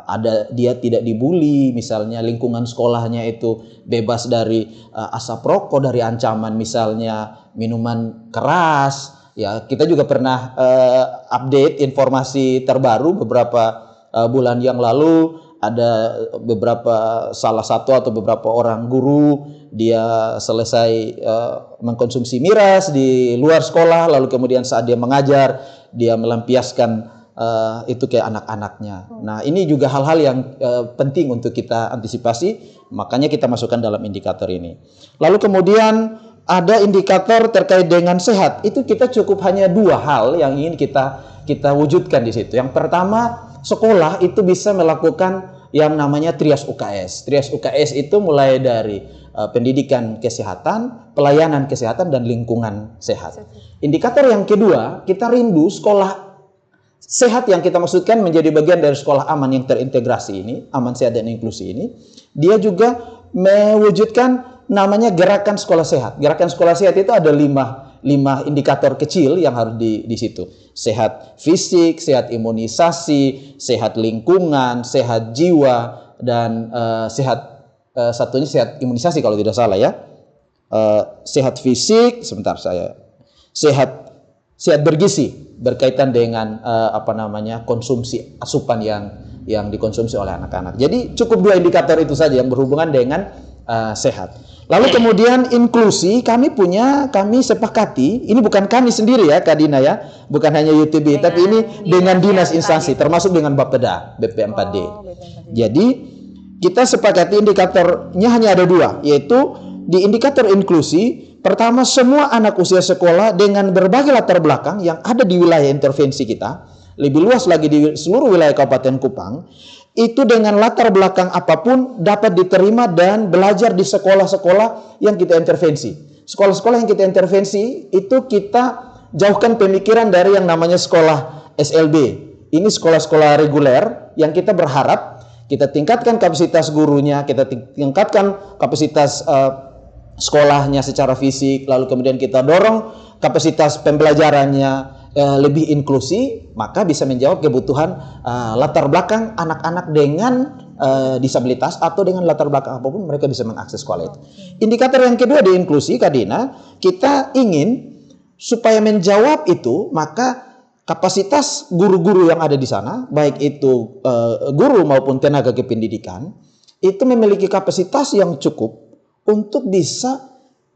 Ada dia tidak dibully, misalnya lingkungan sekolahnya itu bebas dari asap rokok, dari ancaman misalnya minuman keras. Ya, kita juga pernah update informasi terbaru beberapa bulan yang lalu, ada salah satu atau beberapa orang guru dia selesai mengkonsumsi miras di luar sekolah, lalu kemudian saat dia mengajar dia melampiaskan itu ke anak-anaknya. Nah, ini juga hal-hal yang penting untuk kita antisipasi, makanya kita masukkan dalam indikator ini. Lalu kemudian ada indikator terkait dengan sehat. Itu kita cukup hanya 2 hal yang ingin kita wujudkan di situ. Yang pertama, sekolah itu bisa melakukan yang namanya trias UKS. Trias UKS itu mulai dari pendidikan kesehatan, pelayanan kesehatan, dan lingkungan sehat. Indikator yang kedua, kita rindu sekolah sehat yang kita maksudkan menjadi bagian dari sekolah aman yang terintegrasi ini, aman, sehat, dan inklusi ini. Dia juga mewujudkan namanya gerakan sekolah sehat. Gerakan sekolah sehat itu ada 5 indikator kecil yang harus di situ. Sehat fisik, sehat imunisasi, sehat lingkungan, sehat jiwa, dan satunya sehat imunisasi kalau tidak salah ya. Sehat fisik, sehat bergizi berkaitan dengan konsumsi asupan yang dikonsumsi oleh anak-anak. Jadi cukup 2 indikator itu saja yang berhubungan dengan sehat. Lalu kemudian inklusi kami sepakati, ini bukan kami sendiri ya Kak Dina ya, bukan hanya UTB, tapi ini dengan dinas instansi termasuk dengan Bapeda, BP4D. Jadi kita sepakati indikatornya hanya ada 2, yaitu di indikator inklusi, pertama semua anak usia sekolah dengan berbagai latar belakang yang ada di wilayah intervensi kita, lebih luas lagi di seluruh wilayah Kabupaten Kupang, itu dengan latar belakang apapun dapat diterima dan belajar di sekolah-sekolah yang kita intervensi. Sekolah-sekolah yang kita intervensi itu kita jauhkan pemikiran dari yang namanya sekolah SLB. Ini sekolah-sekolah reguler yang kita berharap kita tingkatkan kapasitas gurunya, kita tingkatkan kapasitas sekolahnya secara fisik, lalu kemudian kita dorong kapasitas pembelajarannya lebih inklusi, maka bisa menjawab kebutuhan latar belakang anak-anak dengan disabilitas atau dengan latar belakang apapun mereka bisa mengakses sekolah itu. Indikator yang kedua di inklusi, Kak Dina, kita ingin supaya menjawab itu, maka kapasitas guru-guru yang ada di sana, baik itu guru maupun tenaga kependidikan, itu memiliki kapasitas yang cukup untuk bisa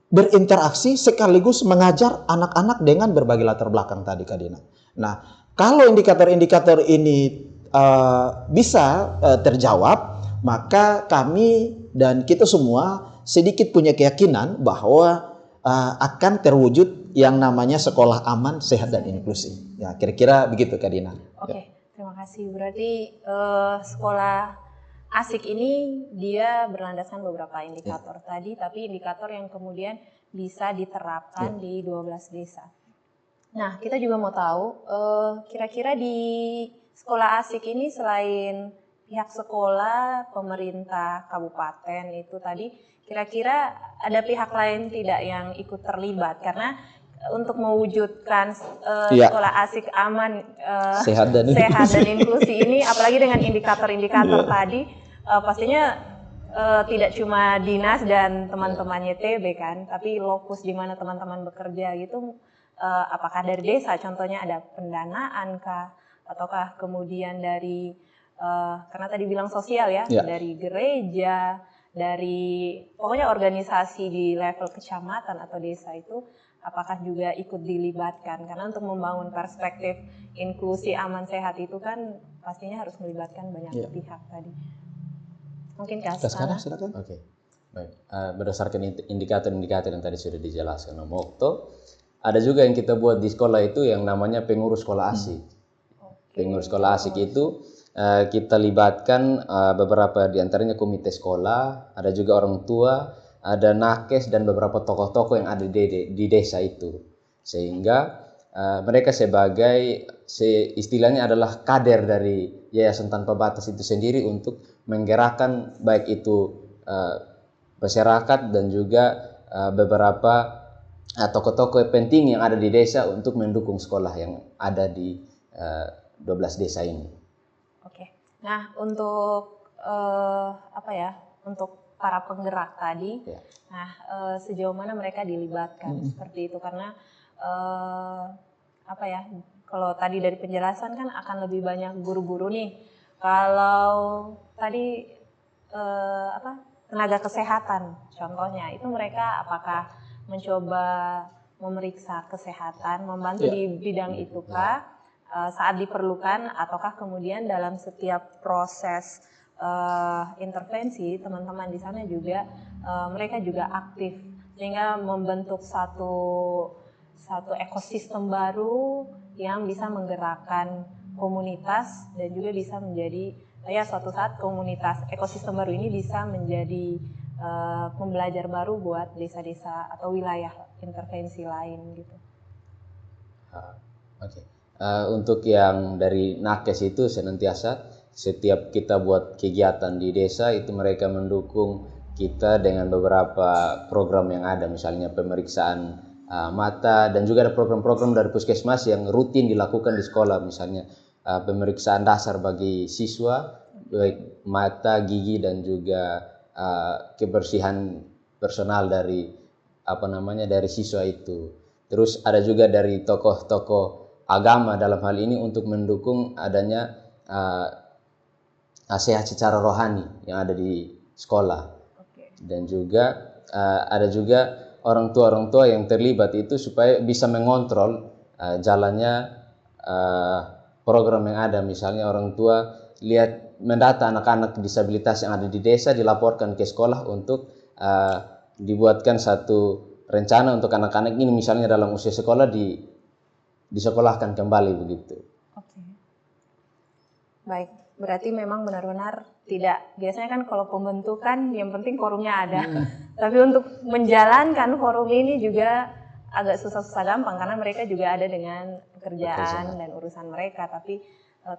berinteraksi sekaligus mengajar anak-anak dengan berbagai latar belakang tadi, Kak Dina. Nah, kalau indikator-indikator ini bisa terjawab, maka kami dan kita semua sedikit punya keyakinan bahwa akan terwujud yang namanya sekolah aman, sehat, dan inklusi. Ya, kira-kira begitu, Kak Dina. Oke, terima kasih. Berarti sekolah asik ini dia berlandaskan beberapa indikator tadi, tapi indikator yang kemudian bisa diterapkan di 12 desa. Nah, kita juga mau tahu, kira-kira di sekolah asik ini selain pihak sekolah, pemerintah kabupaten itu tadi, kira-kira ada pihak lain tidak yang ikut terlibat? Karena untuk mewujudkan sekolah asik aman, sehat dan inklusi ini, apalagi dengan indikator-indikator tadi, pastinya tidak cuma dinas dan teman-teman YTB kan, tapi lokus di mana teman-teman bekerja gitu, apakah dari desa, contohnya ada pendanaan kah, ataukah kemudian dari, karena tadi bilang sosial ya, dari gereja, dari pokoknya organisasi di level kecamatan atau desa itu, apakah juga ikut dilibatkan? Karena untuk membangun perspektif inklusi aman sehat itu kan pastinya harus melibatkan banyak pihak tadi. Mungkin sekarang silakan. Oke. Baik. Berdasarkan indikator-indikator yang tadi sudah dijelaskan Om Okto, ada juga yang kita buat di sekolah itu yang namanya pengurus sekolah asik. Pengurus sekolah asik itu kita libatkan beberapa di antaranya komite sekolah, ada juga orang tua, ada nakes dan beberapa tokoh-tokoh yang ada di desa itu. Sehingga mereka sebagai istilahnya adalah kader dari Yayasan Tanpa Batas itu sendiri untuk menggerakkan baik itu masyarakat dan juga beberapa tokoh-tokoh penting yang ada di desa untuk mendukung sekolah yang ada di 12 desa ini. Oke. Nah, untuk untuk para penggerak tadi, nah sejauh mana mereka dilibatkan seperti itu karena kalau tadi dari penjelasan kan akan lebih banyak guru-guru nih. Kalau tadi tenaga kesehatan contohnya itu mereka apakah mencoba memeriksa kesehatan, membantu di bidang itu kah saat diperlukan, ataukah kemudian dalam setiap proses intervensi teman-teman di sana juga mereka juga aktif sehingga membentuk satu ekosistem baru yang bisa menggerakkan komunitas dan juga bisa menjadi suatu saat komunitas ekosistem baru ini bisa menjadi pembelajar baru buat desa-desa atau wilayah intervensi lain gitu. Oke. Untuk yang dari Nakes itu senantiasa setiap kita buat kegiatan di desa itu mereka mendukung kita dengan beberapa program yang ada, misalnya pemeriksaan mata dan juga ada program-program dari puskesmas yang rutin dilakukan di sekolah, misalnya pemeriksaan dasar bagi siswa baik mata, gigi dan juga kebersihan personal dari dari siswa itu. Terus ada juga dari tokoh-tokoh agama dalam hal ini untuk mendukung adanya nasihat secara rohani yang ada di sekolah. Dan juga ada juga orang tua yang terlibat itu supaya bisa mengontrol jalannya program yang ada. Misalnya orang tua mendata anak-anak disabilitas yang ada di desa, dilaporkan ke sekolah untuk dibuatkan satu rencana untuk anak-anak ini misalnya dalam usia sekolah disekolahkan kembali begitu. Oke. Baik, berarti memang benar-benar tidak, biasanya kan kalau pembentukan yang penting forumnya ada. Tapi untuk menjalankan forum ini juga agak susah-susah gampang karena mereka juga ada dengan pekerjaan dan urusan mereka. Tapi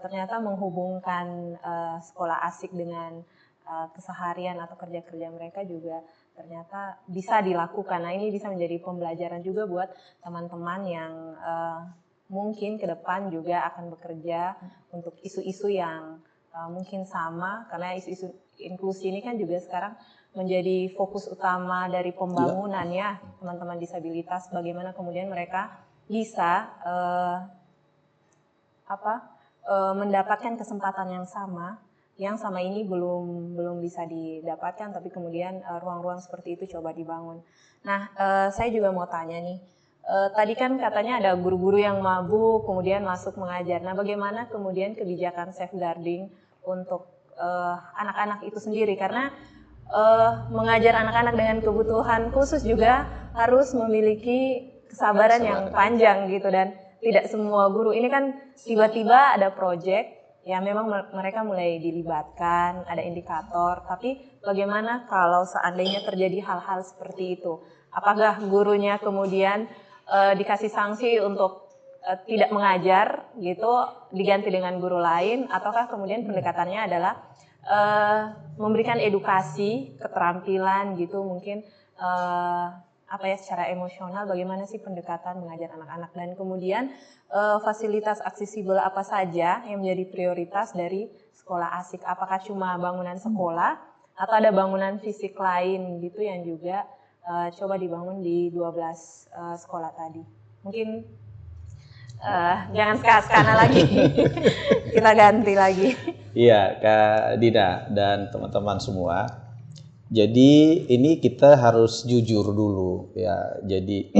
ternyata menghubungkan sekolah asik dengan keseharian atau kerja-kerja mereka juga ternyata bisa dilakukan. Nah, ini bisa menjadi pembelajaran juga buat teman-teman yang mungkin ke depan juga akan bekerja untuk isu-isu yang mungkin sama, karena isu-isu inklusi ini kan juga sekarang menjadi fokus utama dari pembangunan ya teman-teman disabilitas. Bagaimana kemudian mereka bisa mendapatkan kesempatan yang sama ini belum bisa didapatkan, tapi kemudian ruang-ruang seperti itu coba dibangun. Nah, saya juga mau tanya nih, tadi kan katanya ada guru-guru yang mabuk kemudian masuk mengajar. Nah, bagaimana kemudian kebijakan safeguarding untuk anak-anak itu sendiri, karena mengajar anak-anak dengan kebutuhan khusus juga harus memiliki kesabaran yang panjang gitu, dan tidak semua guru ini kan tiba-tiba ada proyek ya, memang mereka mulai dilibatkan, ada indikator, tapi bagaimana kalau seandainya terjadi hal-hal seperti itu? Apakah gurunya kemudian dikasih sanksi untuk tidak mengajar gitu, diganti dengan guru lain, ataukah kemudian pendekatannya adalah memberikan edukasi, keterampilan gitu, mungkin secara emosional bagaimana sih pendekatan mengajar anak-anak, dan kemudian fasilitas aksesibel apa saja yang menjadi prioritas dari sekolah asik? Apakah cuma bangunan sekolah atau ada bangunan fisik lain gitu yang juga coba dibangun di 12 sekolah tadi? Mungkin jangan sekana lagi, kita ganti lagi. Iya, Kak Dina dan teman-teman semua. Jadi ini kita harus jujur dulu ya. Jadi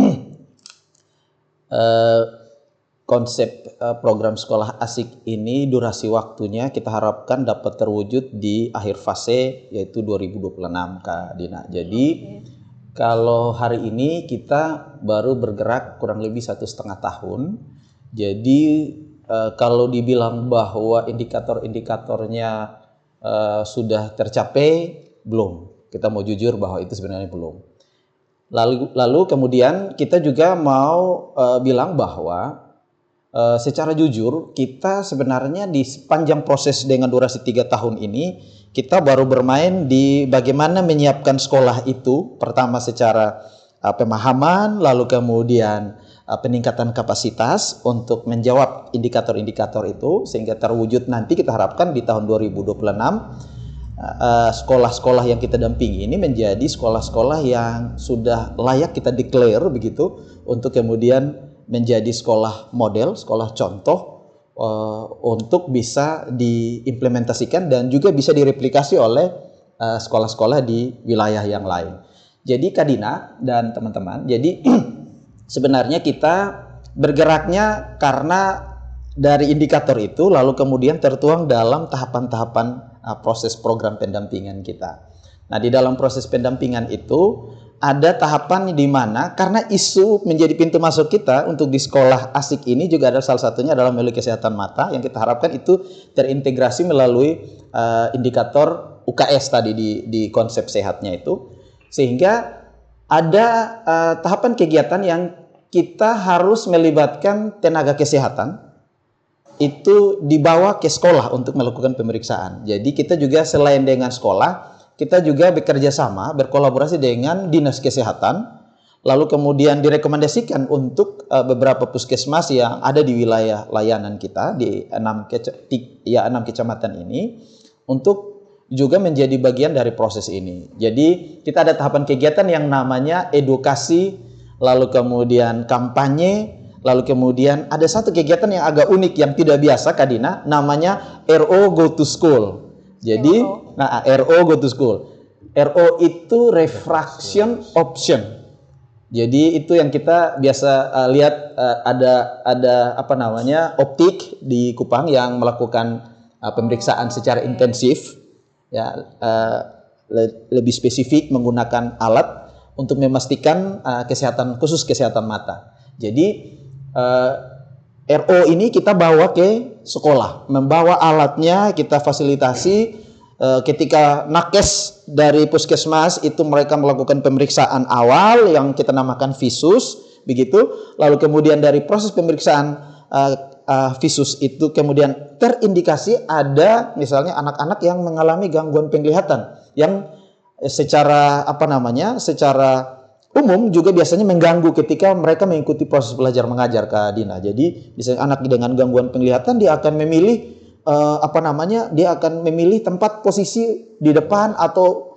konsep program sekolah asik ini durasi waktunya kita harapkan dapat terwujud di akhir fase yaitu 2026, Kak Dina. Jadi kalau hari ini kita baru bergerak kurang lebih 1,5 tahun. Jadi kalau dibilang bahwa indikator-indikatornya sudah tercapai, belum. Kita mau jujur bahwa itu sebenarnya belum. Lalu kemudian kita juga mau bilang bahwa secara jujur kita sebenarnya di sepanjang proses dengan durasi 3 tahun ini kita baru bermain di bagaimana menyiapkan sekolah itu, pertama secara pemahaman, lalu kemudian peningkatan kapasitas untuk menjawab indikator-indikator itu sehingga terwujud nanti kita harapkan di tahun 2026 sekolah-sekolah yang kita dampingi ini menjadi sekolah-sekolah yang sudah layak kita declare begitu untuk kemudian menjadi sekolah model, sekolah contoh untuk bisa diimplementasikan dan juga bisa direplikasi oleh sekolah-sekolah di wilayah yang lain. Jadi Kak Dina dan teman-teman, jadi sebenarnya kita bergeraknya karena dari indikator itu lalu kemudian tertuang dalam tahapan-tahapan proses program pendampingan kita. Nah, di dalam proses pendampingan itu ada tahapan di mana karena isu menjadi pintu masuk kita untuk di sekolah asik ini juga ada salah satunya adalah melalui kesehatan mata yang kita harapkan itu terintegrasi melalui indikator UKS tadi di konsep sehatnya itu, sehingga ada tahapan kegiatan yang kita harus melibatkan tenaga kesehatan itu dibawa ke sekolah untuk melakukan pemeriksaan. Jadi kita juga selain dengan sekolah, kita juga bekerja sama, berkolaborasi dengan dinas kesehatan, lalu kemudian direkomendasikan untuk beberapa puskesmas yang ada di wilayah layanan kita di 6 kecamatan ini untuk juga menjadi bagian dari proses ini. Jadi kita ada tahapan kegiatan yang namanya edukasi, lalu kemudian kampanye, lalu kemudian ada satu kegiatan yang agak unik yang tidak biasa Kak Dina, namanya RO Go to School. Jadi, RO Go to School. RO itu refraction option. Jadi itu yang kita biasa lihat ada apa namanya optik di Kupang yang melakukan pemeriksaan secara intensif, ya lebih spesifik menggunakan alat untuk memastikan khusus kesehatan mata. Jadi RO ini kita bawa ke sekolah, membawa alatnya kita fasilitasi. Ketika nakes dari puskesmas itu mereka melakukan pemeriksaan awal yang kita namakan visus, begitu. Lalu kemudian dari proses pemeriksaan visus itu kemudian terindikasi ada misalnya anak-anak yang mengalami gangguan penglihatan yang secara secara umum juga biasanya mengganggu ketika mereka mengikuti proses belajar mengajar Kak Dina. Jadi misalnya anak dengan gangguan penglihatan dia akan memilih dia akan memilih tempat posisi di depan atau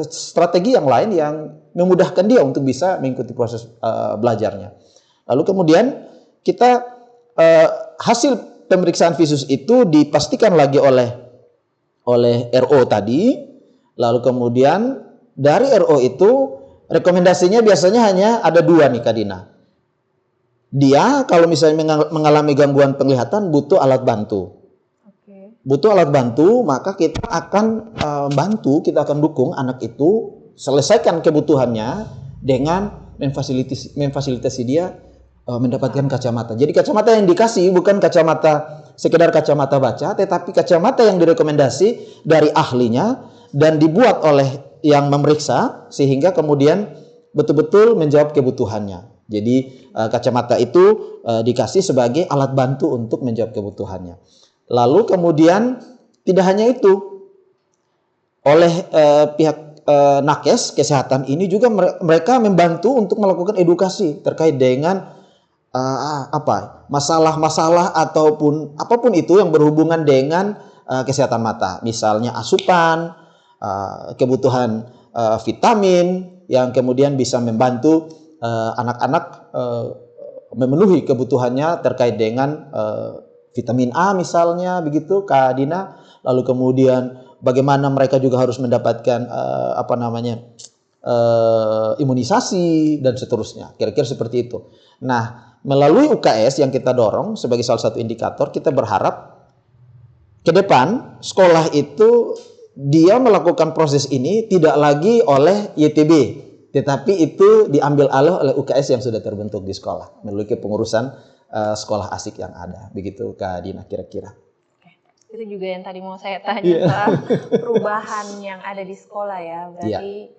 strategi yang lain yang memudahkan dia untuk bisa mengikuti proses belajarnya. Lalu kemudian kita hasil pemeriksaan visus itu dipastikan lagi oleh RO tadi. Lalu kemudian dari RO itu rekomendasinya biasanya hanya ada 2 nih Kak Dina. Dia kalau misalnya mengalami gangguan penglihatan butuh alat bantu. Butuh alat bantu, maka kita akan kita akan dukung anak itu selesaikan kebutuhannya dengan memfasilitasi dia mendapatkan kacamata. Jadi kacamata yang dikasih bukan sekedar kacamata baca, tetapi kacamata yang direkomendasi dari ahlinya dan dibuat oleh yang memeriksa sehingga kemudian betul-betul menjawab kebutuhannya. Jadi kacamata itu dikasih sebagai alat bantu untuk menjawab kebutuhannya. Lalu kemudian tidak hanya itu, oleh pihak nakes kesehatan ini juga mereka membantu untuk melakukan edukasi terkait dengan masalah-masalah ataupun apapun itu yang berhubungan dengan kesehatan mata. Misalnya asupan, kebutuhan vitamin yang kemudian bisa membantu anak-anak memenuhi kebutuhannya terkait dengan vitamin A misalnya begitu Kak Dina, lalu kemudian bagaimana mereka juga harus mendapatkan imunisasi dan seterusnya, kira-kira seperti itu. Nah, melalui UKS yang kita dorong sebagai salah satu indikator, kita berharap ke depan sekolah itu dia melakukan proses ini tidak lagi oleh YTB, tetapi itu diambil alih oleh UKS yang sudah terbentuk di sekolah melalui kepengurusan sekolah asik yang ada, begitu Kak Dina kira-kira. Itu juga yang tadi mau saya tanya soal perubahan yang ada di sekolah ya, berarti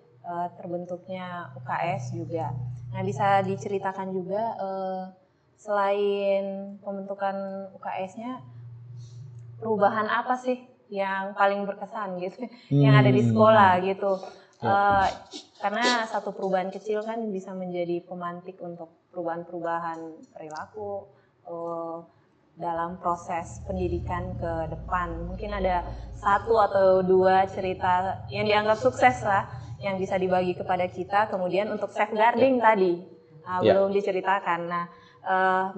terbentuknya UKS juga. Nah, bisa diceritakan juga selain pembentukan UKS-nya, perubahan apa sih yang paling berkesan gitu, yang ada di sekolah gitu? Karena satu perubahan kecil kan bisa menjadi pemantik untuk perubahan-perubahan perilaku dalam proses pendidikan ke depan. Mungkin ada satu atau dua cerita yang dianggap sukses lah yang bisa dibagi kepada kita. Kemudian untuk safeguarding tadi belum diceritakan. Nah,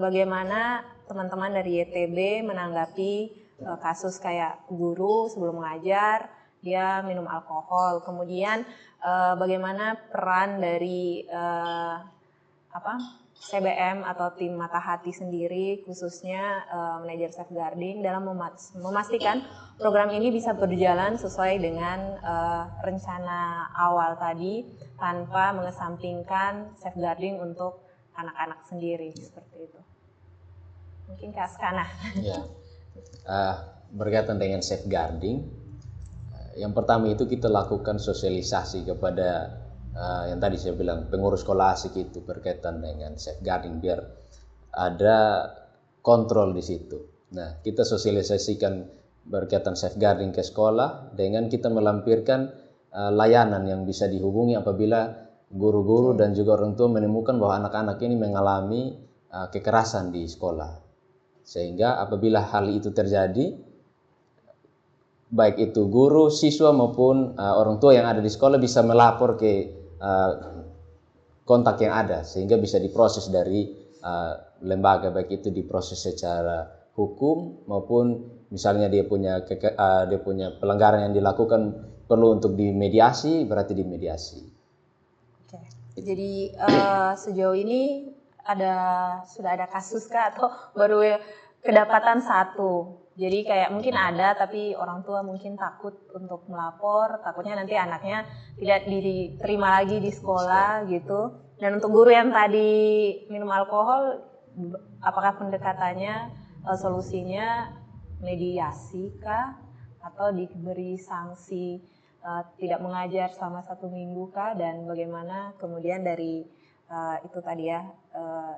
bagaimana teman-teman dari YTB menanggapi kasus kayak guru sebelum mengajar dia minum alkohol. Kemudian bagaimana peran dari CBM atau tim Mata Hati sendiri, khususnya manajer safeguarding dalam memastikan program ini bisa berjalan sesuai dengan rencana awal tadi tanpa mengesampingkan safeguarding untuk anak-anak sendiri, seperti itu. Mungkin Kak Askana. Ya, berkaitan dengan safeguarding, yang pertama itu kita lakukan sosialisasi kepada yang tadi saya bilang pengurus skolastik itu berkaitan dengan safeguarding biar ada kontrol di situ. Nah, kita sosialisasikan berkaitan safeguarding ke sekolah dengan kita melampirkan layanan yang bisa dihubungi apabila guru-guru dan juga orang tua menemukan bahwa anak-anak ini mengalami kekerasan di sekolah. Sehingga apabila hal itu terjadi, baik itu guru, siswa maupun orang tua yang ada di sekolah bisa melapor ke kontak yang ada sehingga bisa diproses dari lembaga, baik itu diproses secara hukum maupun misalnya dia punya pelanggaran yang dilakukan perlu untuk dimediasi, berarti dimediasi. Oke. Jadi sejauh ini sudah ada kasus kah atau baru kedapatan satu? Jadi kayak mungkin ada tapi orang tua mungkin takut untuk melapor, takutnya nanti anaknya tidak diterima lagi di sekolah gitu. Dan untuk guru yang tadi minum alkohol, apakah pendekatannya solusinya mediasi kah atau diberi sanksi tidak mengajar selama 1 minggu kah, dan bagaimana kemudian dari itu tadi ya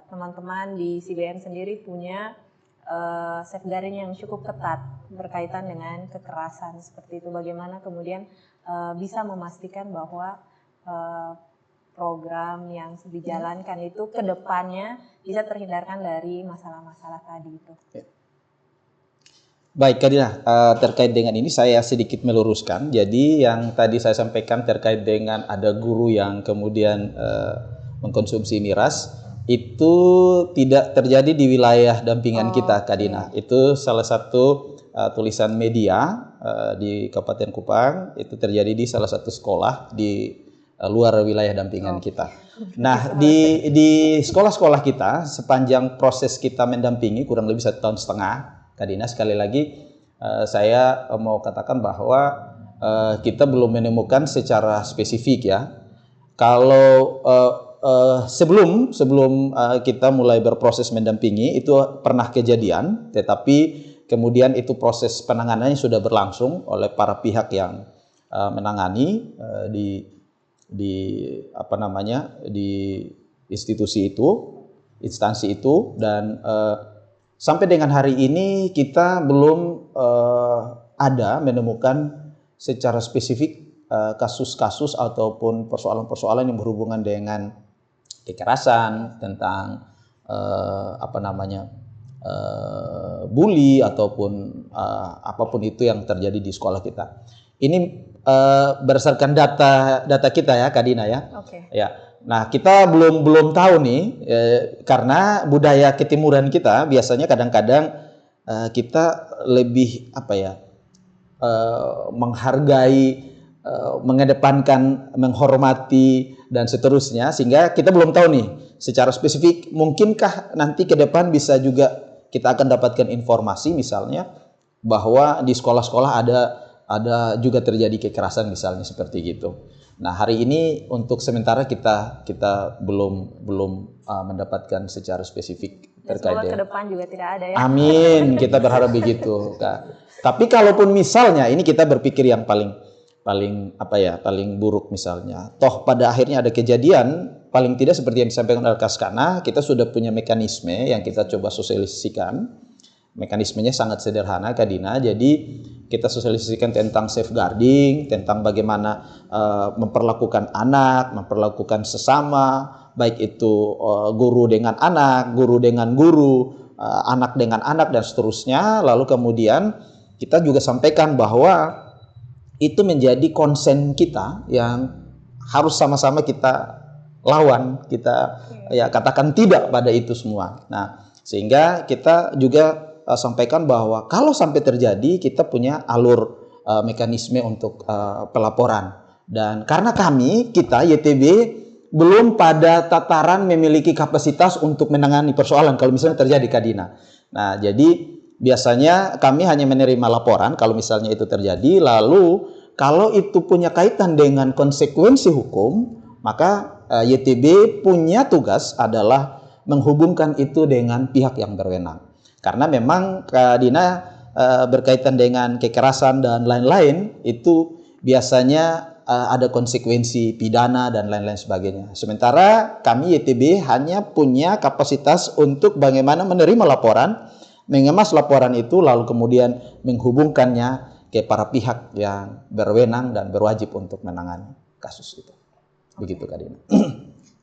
teman-teman di CBM sendiri punya safeguarding yang cukup ketat berkaitan dengan kekerasan seperti itu. Bagaimana kemudian bisa memastikan bahwa program yang dijalankan itu ke depannya bisa terhindarkan dari masalah-masalah tadi itu. Baik, Kak Dina, terkait dengan ini saya sedikit meluruskan. Jadi yang tadi saya sampaikan terkait dengan ada guru yang kemudian mengkonsumsi miras, itu tidak terjadi di wilayah dampingan kita, Kak Dina. Itu salah satu tulisan media di Kabupaten Kupang, itu terjadi di salah satu sekolah di luar wilayah dampingan kita. Nah, di sekolah-sekolah kita sepanjang proses kita mendampingi kurang lebih 1,5 tahun, Kak Dina, sekali lagi saya mau katakan bahwa kita belum menemukan secara spesifik ya. Kalau sebelum kita mulai berproses mendampingi itu pernah kejadian, tetapi kemudian itu proses penanganannya sudah berlangsung oleh para pihak yang menangani di institusi itu, instansi itu, dan sampai dengan hari ini kita belum ada menemukan secara spesifik kasus-kasus ataupun persoalan-persoalan yang berhubungan dengan kekerasan, tentang bully ataupun apapun itu yang terjadi di sekolah kita. Ini berdasarkan data kita ya, Kak Dina ya. Oke. Ya. Nah, kita belum tahu nih karena budaya ketimuran kita biasanya kadang-kadang kita lebih menghargai, mengedepankan, menghormati dan seterusnya, sehingga kita belum tahu nih secara spesifik mungkinkah nanti ke depan bisa juga kita akan dapatkan informasi misalnya bahwa di sekolah-sekolah ada juga terjadi kekerasan misalnya seperti gitu. Nah, hari ini untuk sementara kita belum mendapatkan secara spesifik terkait dengan. Semoga ke depan juga tidak ada ya. Amin, kita berharap begitu, Kak. Tapi kalaupun misalnya ini kita berpikir yang paling paling buruk misalnya. Toh pada akhirnya ada kejadian, paling tidak seperti yang disampaikan oleh Kaskana, kita sudah punya mekanisme yang kita coba sosialisasikan. Mekanismenya sangat sederhana, Kak Dina. Jadi kita sosialisasikan tentang safeguarding, tentang bagaimana memperlakukan anak, memperlakukan sesama, baik itu guru dengan anak, guru dengan guru, anak dengan anak, dan seterusnya. Lalu kemudian kita juga sampaikan bahwa itu menjadi konsen kita yang harus sama-sama kita lawan, kita ya katakan tidak pada itu semua. Nah, sehingga kita juga sampaikan bahwa kalau sampai terjadi, kita punya alur mekanisme untuk pelaporan. Dan karena kita YTB belum pada tataran memiliki kapasitas untuk menangani persoalan kalau misalnya terjadi, Kak Dina. Nah, jadi biasanya kami hanya menerima laporan kalau misalnya itu terjadi, lalu kalau itu punya kaitan dengan konsekuensi hukum, maka YTB punya tugas adalah menghubungkan itu dengan pihak yang berwenang. Karena memang Kak Dina berkaitan dengan kekerasan dan lain-lain, itu biasanya ada konsekuensi pidana dan lain-lain sebagainya. Sementara kami YTB hanya punya kapasitas untuk bagaimana menerima laporan, mengemas laporan itu, lalu kemudian menghubungkannya ke para pihak yang berwenang dan berwajib untuk menangani kasus itu. Begitu, Kak Dina.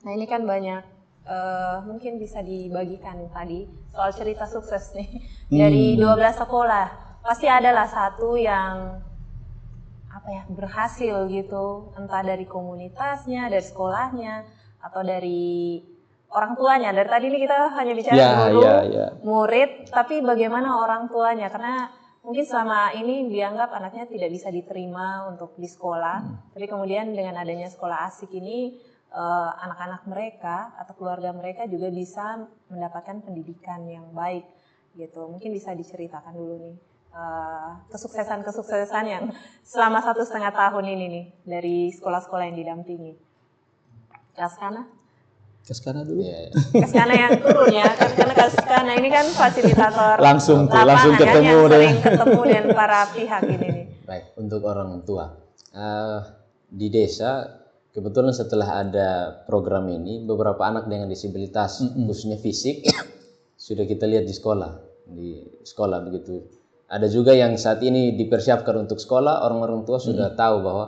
Nah, ini kan banyak mungkin bisa dibagikan tadi soal cerita sukses nih. Dari 12 sekolah, pasti adalah satu yang berhasil gitu, entah dari komunitasnya, dari sekolahnya, atau dari orang tuanya. Dari tadi ini kita hanya bicara guru, murid, tapi bagaimana orang tuanya? Karena mungkin selama ini dianggap anaknya tidak bisa diterima untuk di sekolah, tapi kemudian dengan adanya sekolah asik ini, anak-anak mereka atau keluarga mereka juga bisa mendapatkan pendidikan yang baik gitu. Mungkin bisa diceritakan dulu nih kesuksesan yang selama 1,5 tahun ini nih dari sekolah-sekolah yang didampingi. Kaskana dulu. Kaskana yang turun ya, karena Kaskana ini kan fasilitator langsung ketemu yang sering ketemu dengan para pihak ini nih. Baik, untuk orang tua di desa kebetulan setelah ada program ini, beberapa anak dengan disabilitas khususnya fisik sudah kita lihat di sekolah begitu. Ada juga yang saat ini dipersiapkan untuk sekolah, orang-orang tua sudah tahu bahwa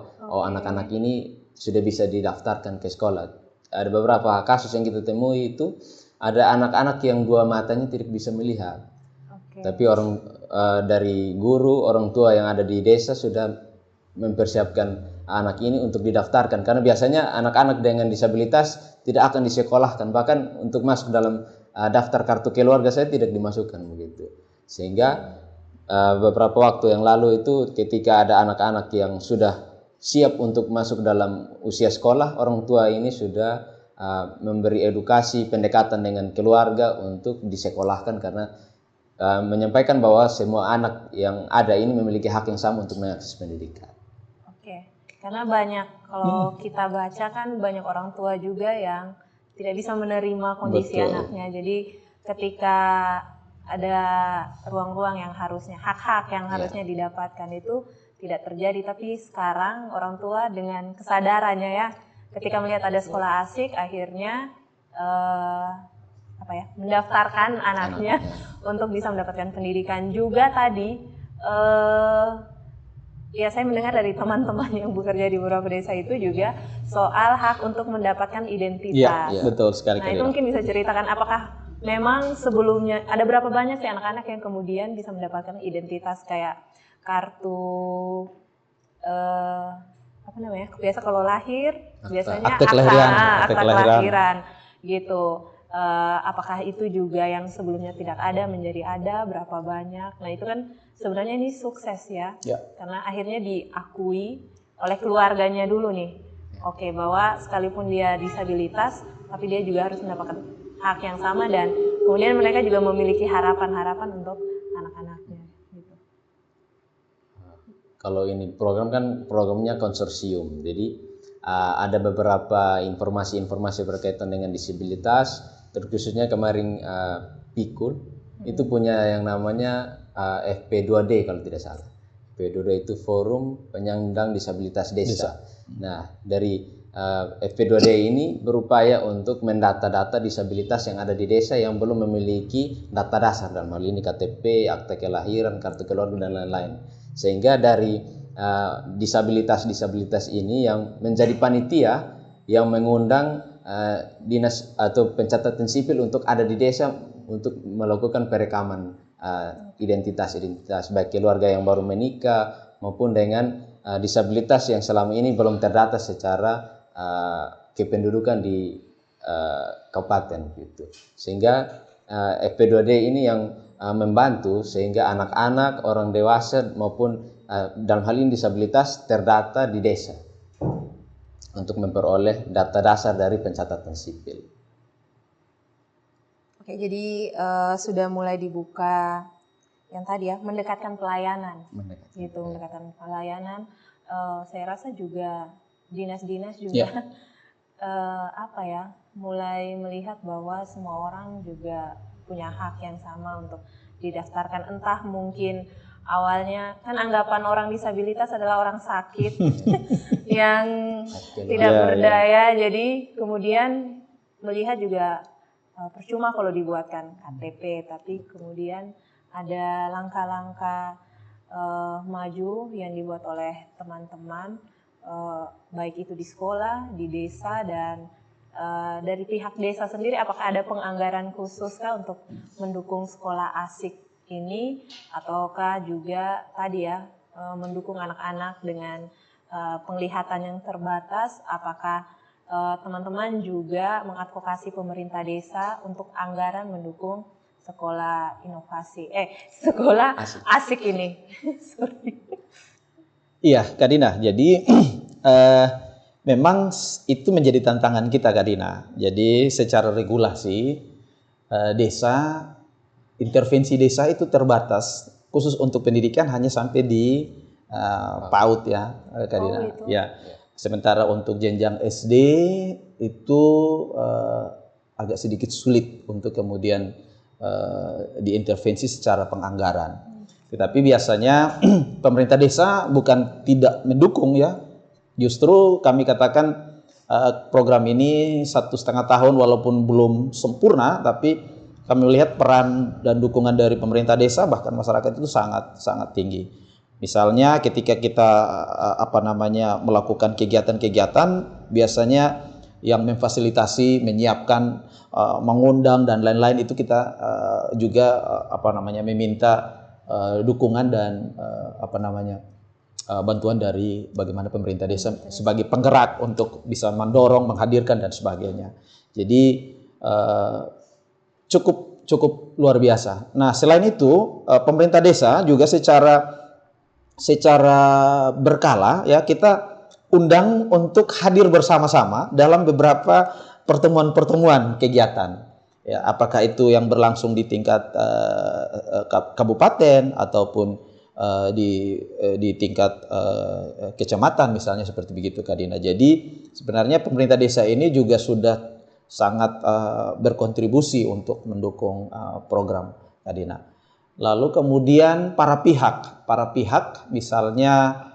anak-anak ini sudah bisa didaftarkan ke sekolah. Ada beberapa kasus yang kita temui itu ada anak-anak yang dua matanya tidak bisa melihat. Tapi dari guru, orang tua yang ada di desa sudah mempersiapkan anak ini untuk didaftarkan, karena biasanya anak-anak dengan disabilitas tidak akan disekolahkan, bahkan untuk masuk dalam daftar kartu keluarga saya tidak dimasukkan begitu. Sehingga beberapa waktu yang lalu itu ketika ada anak-anak yang sudah siap untuk masuk dalam usia sekolah, orang tua ini sudah memberi edukasi pendekatan dengan keluarga untuk disekolahkan, karena menyampaikan bahwa semua anak yang ada ini memiliki hak yang sama untuk mengakses pendidikan. Karena banyak, kalau kita baca kan banyak orang tua juga yang tidak bisa menerima kondisi anaknya. Jadi ketika ada ruang-ruang yang harusnya, hak-hak yang harusnya didapatkan itu tidak terjadi. Tapi sekarang orang tua dengan kesadarannya ya, ketika melihat ada sekolah asik, akhirnya mendaftarkan anaknya untuk bisa mendapatkan pendidikan. Juga tadi saya mendengar dari teman-teman yang bekerja di beberapa desa itu juga soal hak untuk mendapatkan identitas. Iya, betul sekali. Nah, itu mungkin bisa ceritakan apakah memang sebelumnya ada berapa banyak sih anak-anak yang kemudian bisa mendapatkan identitas kayak kartu biasa kalau lahir biasanya akte kelahiran gitu. Apakah itu juga yang sebelumnya tidak ada menjadi ada, berapa banyak? Nah, itu kan sebenarnya ini sukses ya. Karena akhirnya diakui oleh keluarganya dulu nih. Bahwa sekalipun dia disabilitas, tapi dia juga harus mendapatkan hak yang sama, dan kemudian mereka juga memiliki harapan-harapan untuk anak-anaknya. Gitu. Kalau ini programnya konsorsium, jadi ada beberapa informasi-informasi berkaitan dengan disabilitas, terkhususnya kemarin Pikul itu punya yang namanya FP2D kalau tidak salah. FP2D itu Forum Penyandang Disabilitas Desa. Nah, dari FP2D ini berupaya untuk mendata-data disabilitas yang ada di desa yang belum memiliki data dasar, dalam hal ini KTP, akta kelahiran, kartu keluarga, dan lain-lain. Sehingga dari disabilitas-disabilitas ini yang menjadi panitia yang mengundang dinas atau pencatatan sipil untuk ada di desa untuk melakukan perekaman identitas baik keluarga yang baru menikah maupun dengan disabilitas yang selama ini belum terdata secara kependudukan di kabupaten gitu. Sehingga FP2D ini yang membantu sehingga anak-anak, orang dewasa maupun dalam hal ini disabilitas terdata di desa untuk memperoleh data dasar dari pencatatan sipil. Oke, jadi sudah mulai dibuka yang tadi ya, mendekatkan pelayanan. Mendekatkan pelayanan. Saya rasa juga dinas-dinas juga mulai melihat bahwa semua orang juga punya hak yang sama untuk didaftarkan. Entah mungkin awalnya kan anggapan orang disabilitas adalah orang sakit yang tidak berdaya, jadi kemudian melihat juga percuma kalau dibuatkan KTP, tapi kemudian ada langkah-langkah maju yang dibuat oleh teman-teman, baik itu di sekolah, di desa, dan dari pihak desa sendiri. Apakah ada penganggaran khusus kah untuk mendukung sekolah asik ini, ataukah juga tadi ya mendukung anak-anak dengan penglihatan yang terbatas? Apakah teman-teman juga mengadvokasi pemerintah desa untuk anggaran mendukung sekolah sekolah asik ini? Iya, Kak Dina. Jadi memang itu menjadi tantangan kita, Kak Dina. Jadi secara regulasi desa, intervensi desa itu terbatas, khusus untuk pendidikan hanya sampai di PAUD ya, Kak Dina. Ya. Sementara untuk jenjang SD itu agak sedikit sulit untuk kemudian diintervensi secara penganggaran. Tetapi biasanya pemerintah desa bukan tidak mendukung ya, justru kami katakan program ini 1,5 tahun walaupun belum sempurna, tapi kami melihat peran dan dukungan dari pemerintah desa bahkan masyarakat itu sangat tinggi. Misalnya ketika kita melakukan kegiatan-kegiatan, biasanya yang memfasilitasi, menyiapkan, mengundang dan lain-lain itu kita juga meminta dukungan dan bantuan dari bagaimana pemerintah desa sebagai penggerak untuk bisa mendorong, menghadirkan dan sebagainya. Jadi cukup luar biasa. Nah, selain itu pemerintah desa juga secara berkala ya kita undang untuk hadir bersama-sama dalam beberapa pertemuan-pertemuan kegiatan. Ya, apakah itu yang berlangsung di tingkat kabupaten ataupun di tingkat kecamatan misalnya seperti begitu, Kak Dina. Jadi sebenarnya pemerintah desa ini juga sudah sangat berkontribusi untuk mendukung program, Kak Dina. Lalu kemudian para pihak misalnya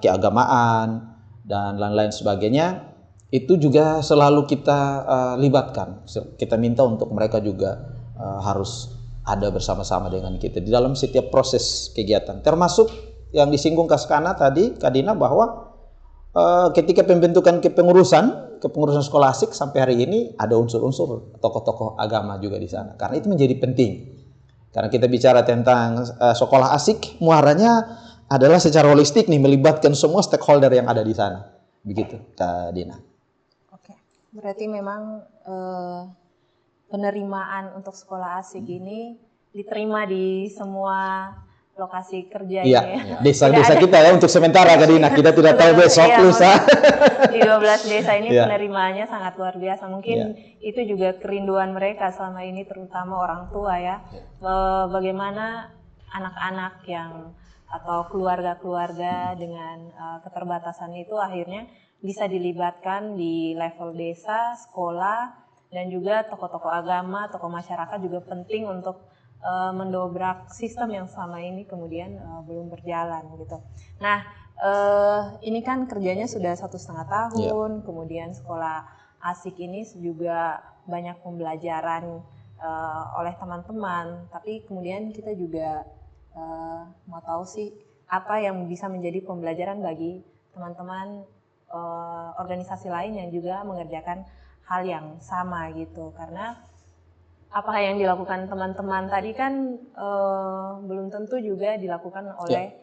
keagamaan dan lain-lain sebagainya itu juga selalu kita libatkan. Kita minta untuk mereka juga harus ada bersama-sama dengan kita di dalam setiap proses kegiatan. Termasuk yang disinggung Kaskana tadi, Kak Dina, bahwa ketika pembentukan kepengurusan sekolah asik sampai hari ini ada unsur-unsur tokoh-tokoh agama juga di sana. Karena itu menjadi penting. Karena kita bicara tentang sekolah asik, muaranya adalah secara holistik nih, melibatkan semua stakeholder yang ada di sana. Begitu, Kak Dina. Oke, berarti memang penerimaan untuk sekolah asik ini diterima di semua lokasi kerja ini ya. Desa-desa kita ya untuk sementara, Kak Dina. Kita tidak tahu besok lusa. Di 12 desa ini penerimaannya sangat luar biasa. Mungkin itu juga kerinduan mereka selama ini, terutama orang tua ya. Bagaimana anak-anak yang atau keluarga-keluarga dengan keterbatasan itu akhirnya bisa dilibatkan di level desa, sekolah, dan juga tokoh-tokoh agama, tokoh masyarakat juga penting untuk mendobrak sistem yang selama ini kemudian belum berjalan gitu. Nah, ini kan kerjanya sudah 1,5 tahun, kemudian sekolah asik ini juga banyak pembelajaran oleh teman-teman, tapi kemudian kita juga mau tahu sih apa yang bisa menjadi pembelajaran bagi teman-teman organisasi lain yang juga mengerjakan hal yang sama gitu, karena apa yang dilakukan teman-teman tadi kan belum tentu juga dilakukan oleh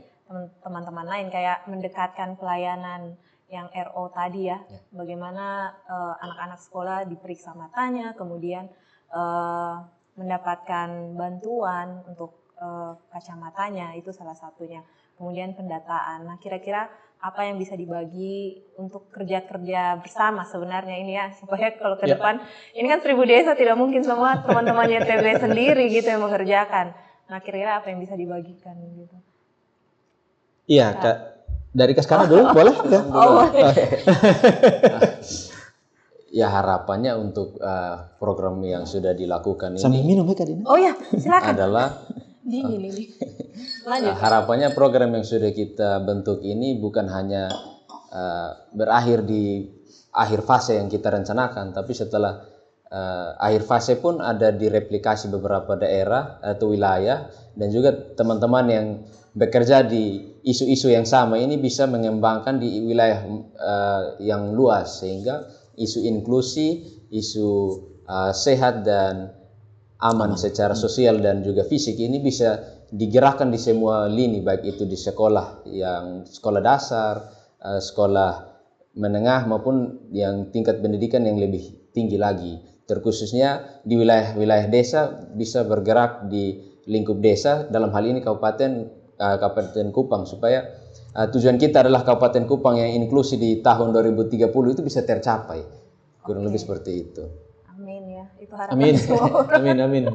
teman-teman lain, kayak mendekatkan pelayanan yang RO tadi ya, bagaimana anak-anak sekolah diperiksa matanya, kemudian mendapatkan bantuan untuk kacamatanya, itu salah satunya. Kemudian pendataan. Nah, kira-kira apa yang bisa dibagi untuk kerja-kerja bersama sebenarnya ini ya, supaya kalau ke depan, ini kan 1000 desa, tidak mungkin semua teman-teman YTB sendiri gitu yang mengerjakan. Nah, kira-kira apa yang bisa dibagikan gitu? Iya, Kak. Dari Kaskana dulu, boleh? Ya? Ya, harapannya untuk program yang sudah dilakukan ini. Sambil minum ya, Kak Dina? Oh ya, silakan. Adalah dingin ini. Lanjut. Harapannya program yang sudah kita bentuk ini bukan hanya berakhir di akhir fase yang kita rencanakan, tapi setelah akhir fase pun ada direplikasi beberapa daerah atau wilayah, dan juga teman-teman yang bekerja di isu-isu yang sama ini bisa mengembangkan di wilayah yang luas, sehingga isu inklusi, isu sehat dan aman secara sosial dan juga fisik ini bisa digerakkan di semua lini, baik itu di sekolah yang sekolah dasar, sekolah menengah maupun yang tingkat pendidikan yang lebih tinggi lagi. Terkhususnya di wilayah-wilayah desa bisa bergerak di lingkup desa, dalam hal ini Kabupaten Kupang, supaya tujuan kita adalah Kabupaten Kupang yang inklusi di tahun 2030 itu bisa tercapai. Kurang lebih seperti itu. Amin ya, itu harapan semua orang. Amin.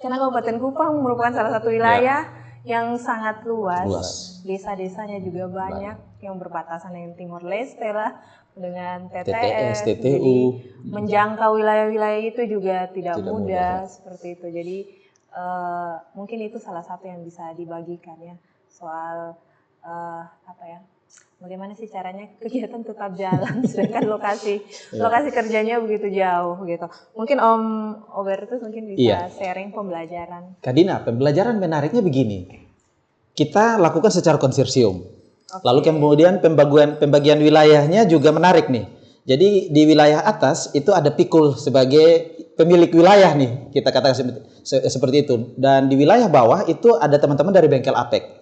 Karena Kabupaten Kupang merupakan salah satu wilayah yang sangat luas. Desa-desanya juga banyak yang berbatasan dengan Timor Leste lah, dengan TTS, TTU. Menjangkau wilayah-wilayah itu juga tidak mudah seperti itu. Jadi mungkin itu salah satu yang bisa dibagikan ya, soal bagaimana sih caranya kegiatan tetap jalan sedangkan lokasi kerjanya begitu jauh gitu. Mungkin Om Obertus mungkin bisa sharing pembelajaran. Kak Dina, pembelajaran menariknya begini. Kita lakukan secara konsorsium. Lalu kemudian pembagian wilayahnya juga menarik nih. Jadi di wilayah atas itu ada pikul sebagai pemilik wilayah nih, kita katakan seperti itu. Dan di wilayah bawah itu ada teman-teman dari bengkel APEK.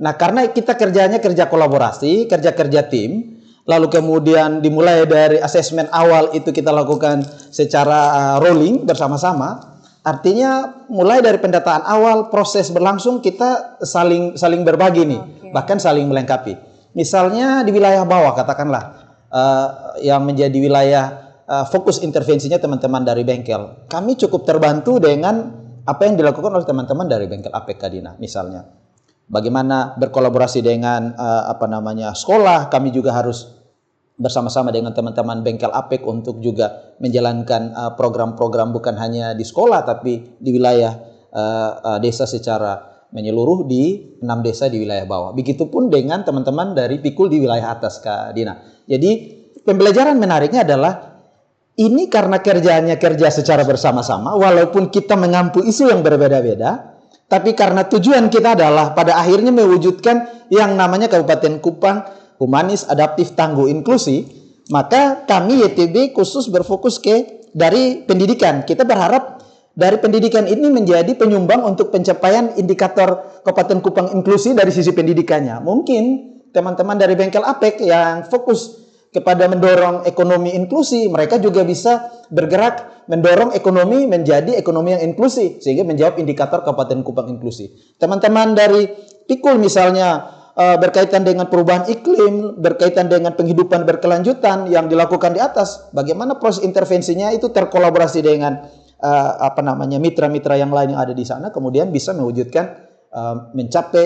Nah, karena kita kerja kolaborasi, kerja tim, lalu kemudian dimulai dari asesmen awal itu kita lakukan secara rolling bersama-sama. Artinya mulai dari pendataan awal, proses berlangsung, kita saling berbagi nih, bahkan saling melengkapi. Misalnya di wilayah bawah katakanlah yang menjadi wilayah fokus intervensinya teman-teman dari bengkel. Kami cukup terbantu dengan apa yang dilakukan oleh teman-teman dari bengkel APEK Kadina misalnya. Bagaimana berkolaborasi dengan sekolah, kami juga harus bersama-sama dengan teman-teman bengkel APEK untuk juga menjalankan program-program bukan hanya di sekolah tapi di wilayah desa secara menyeluruh di 6 desa di wilayah bawah. Begitupun dengan teman-teman dari Pikul di wilayah atas, Kak Dina. Jadi pembelajaran menariknya adalah ini karena kerja secara bersama-sama, walaupun kita mengampu isu yang berbeda-beda, tapi karena tujuan kita adalah pada akhirnya mewujudkan yang namanya Kabupaten Kupang humanis, adaptif, tangguh, inklusi, maka kami YTB khusus berfokus dari pendidikan. Kita berharap dari pendidikan ini menjadi penyumbang untuk pencapaian indikator Kabupaten Kupang inklusi dari sisi pendidikannya. Mungkin teman-teman dari bengkel APEK yang fokus kepada mendorong ekonomi inklusi, mereka juga bisa bergerak mendorong ekonomi menjadi ekonomi yang inklusi sehingga menjawab indikator Kabupaten Kupang inklusi. Teman-teman dari Pikul misalnya berkaitan dengan perubahan iklim, berkaitan dengan penghidupan berkelanjutan yang dilakukan di atas, bagaimana proses intervensinya itu terkolaborasi dengan mitra-mitra yang lain yang ada di sana, kemudian bisa mewujudkan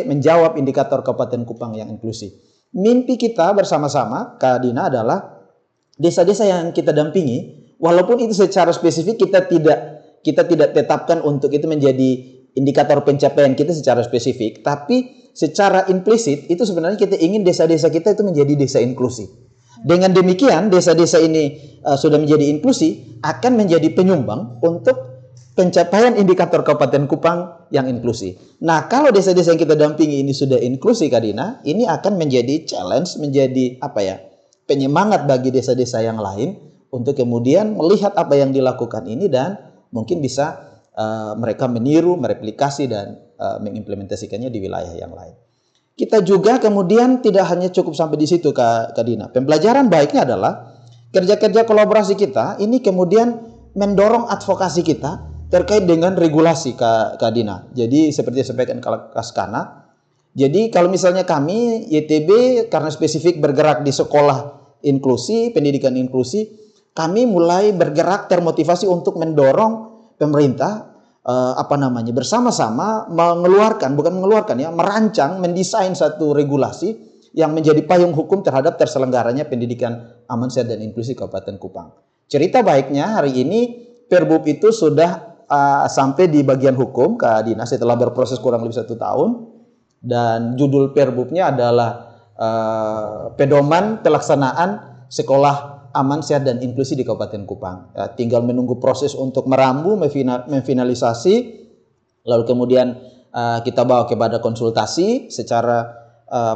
menjawab indikator Kabupaten Kupang yang inklusi. Mimpi kita bersama-sama, Kak Dina, adalah desa-desa yang kita dampingi, walaupun itu secara spesifik kita tidak tetapkan untuk itu menjadi indikator pencapaian kita secara spesifik, tapi secara implisit itu sebenarnya kita ingin desa-desa kita itu menjadi desa inklusi. Dengan demikian, desa-desa ini sudah menjadi inklusi, akan menjadi penyumbang untuk pencapaian indikator Kabupaten Kupang yang inklusi. Nah, kalau desa-desa yang kita dampingi ini sudah inklusi, Kak Dina, ini akan menjadi challenge, menjadi penyemangat bagi desa-desa yang lain untuk kemudian melihat apa yang dilakukan ini dan mungkin bisa mereka meniru, mereplikasi dan mengimplementasikannya di wilayah yang lain. Kita juga kemudian tidak hanya cukup sampai di situ, Kak Dina. Pembelajaran baiknya adalah kerja-kerja kolaborasi kita ini kemudian mendorong advokasi kita terkait dengan regulasi, Kak Dina. Jadi seperti yang disampaikan Kak Kaskana, jadi kalau misalnya kami YTB karena spesifik bergerak di sekolah inklusi, pendidikan inklusi, kami mulai bergerak termotivasi untuk mendorong pemerintah bersama-sama merancang, mendesain satu regulasi yang menjadi payung hukum terhadap terselenggaranya pendidikan aman, sehat dan inklusi Kabupaten Kupang. Cerita baiknya hari ini Perbub itu sudah sampai di bagian hukum, Kak Dina, setelah berproses kurang lebih 1 tahun, dan judul Perbubnya adalah Pedoman Pelaksanaan Sekolah Aman, Sehat dan Inklusi di Kabupaten Kupang. Tinggal menunggu proses untuk merambu, memfinalisasi, lalu kemudian kita bawa kepada konsultasi secara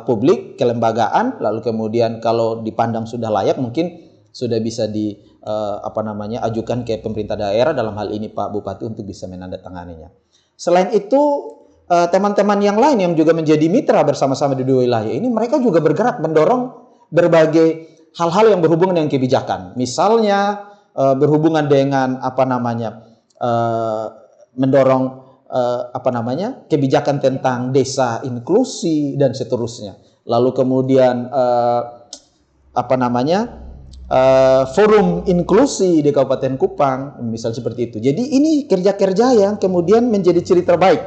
publik, kelembagaan, lalu kemudian kalau dipandang sudah layak mungkin sudah bisa ajukan ke pemerintah daerah, dalam hal ini Pak Bupati untuk bisa menandatanganinya. Selain itu, teman-teman yang lain yang juga menjadi mitra bersama-sama di 2 wilayah ini, mereka juga bergerak mendorong berbagai hal-hal yang berhubungan dengan kebijakan. Misalnya berhubungan dengan mendorong kebijakan tentang desa inklusi dan seterusnya. Lalu kemudian forum inklusi di Kabupaten Kupang, misal seperti itu. Jadi ini kerja-kerja yang kemudian menjadi ciri terbaik,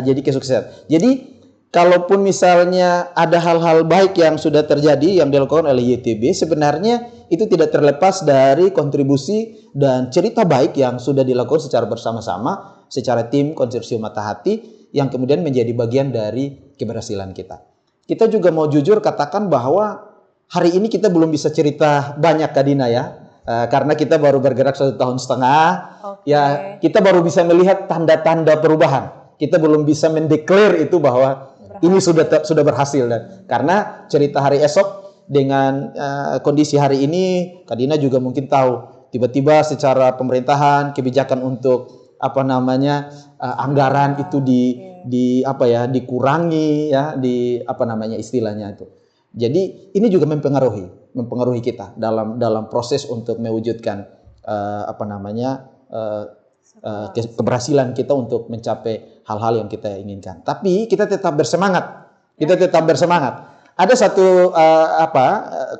jadi kesuksesan. Jadi kalaupun misalnya ada hal-hal baik yang sudah terjadi yang dilakukan oleh YTB, sebenarnya itu tidak terlepas dari kontribusi dan cerita baik yang sudah dilakukan secara bersama-sama, secara tim konsorsium Mata Hati yang kemudian menjadi bagian dari keberhasilan kita. Kita juga mau jujur katakan bahwa hari ini kita belum bisa cerita banyak, Kak Dina, ya. Karena kita baru bergerak 1,5 tahun. Ya, kita baru bisa melihat tanda-tanda perubahan. Kita belum bisa mendeklar itu bahwa ini sudah berhasil, dan karena cerita hari esok dengan kondisi hari ini, Kak Dina juga mungkin tahu, tiba-tiba secara pemerintahan kebijakan untuk anggaran itu dikurangi, ya, istilahnya itu. Jadi ini juga mempengaruhi kita dalam proses untuk mewujudkan keberhasilan kita untuk mencapai hal-hal yang kita inginkan. Tapi kita tetap bersemangat. Ada satu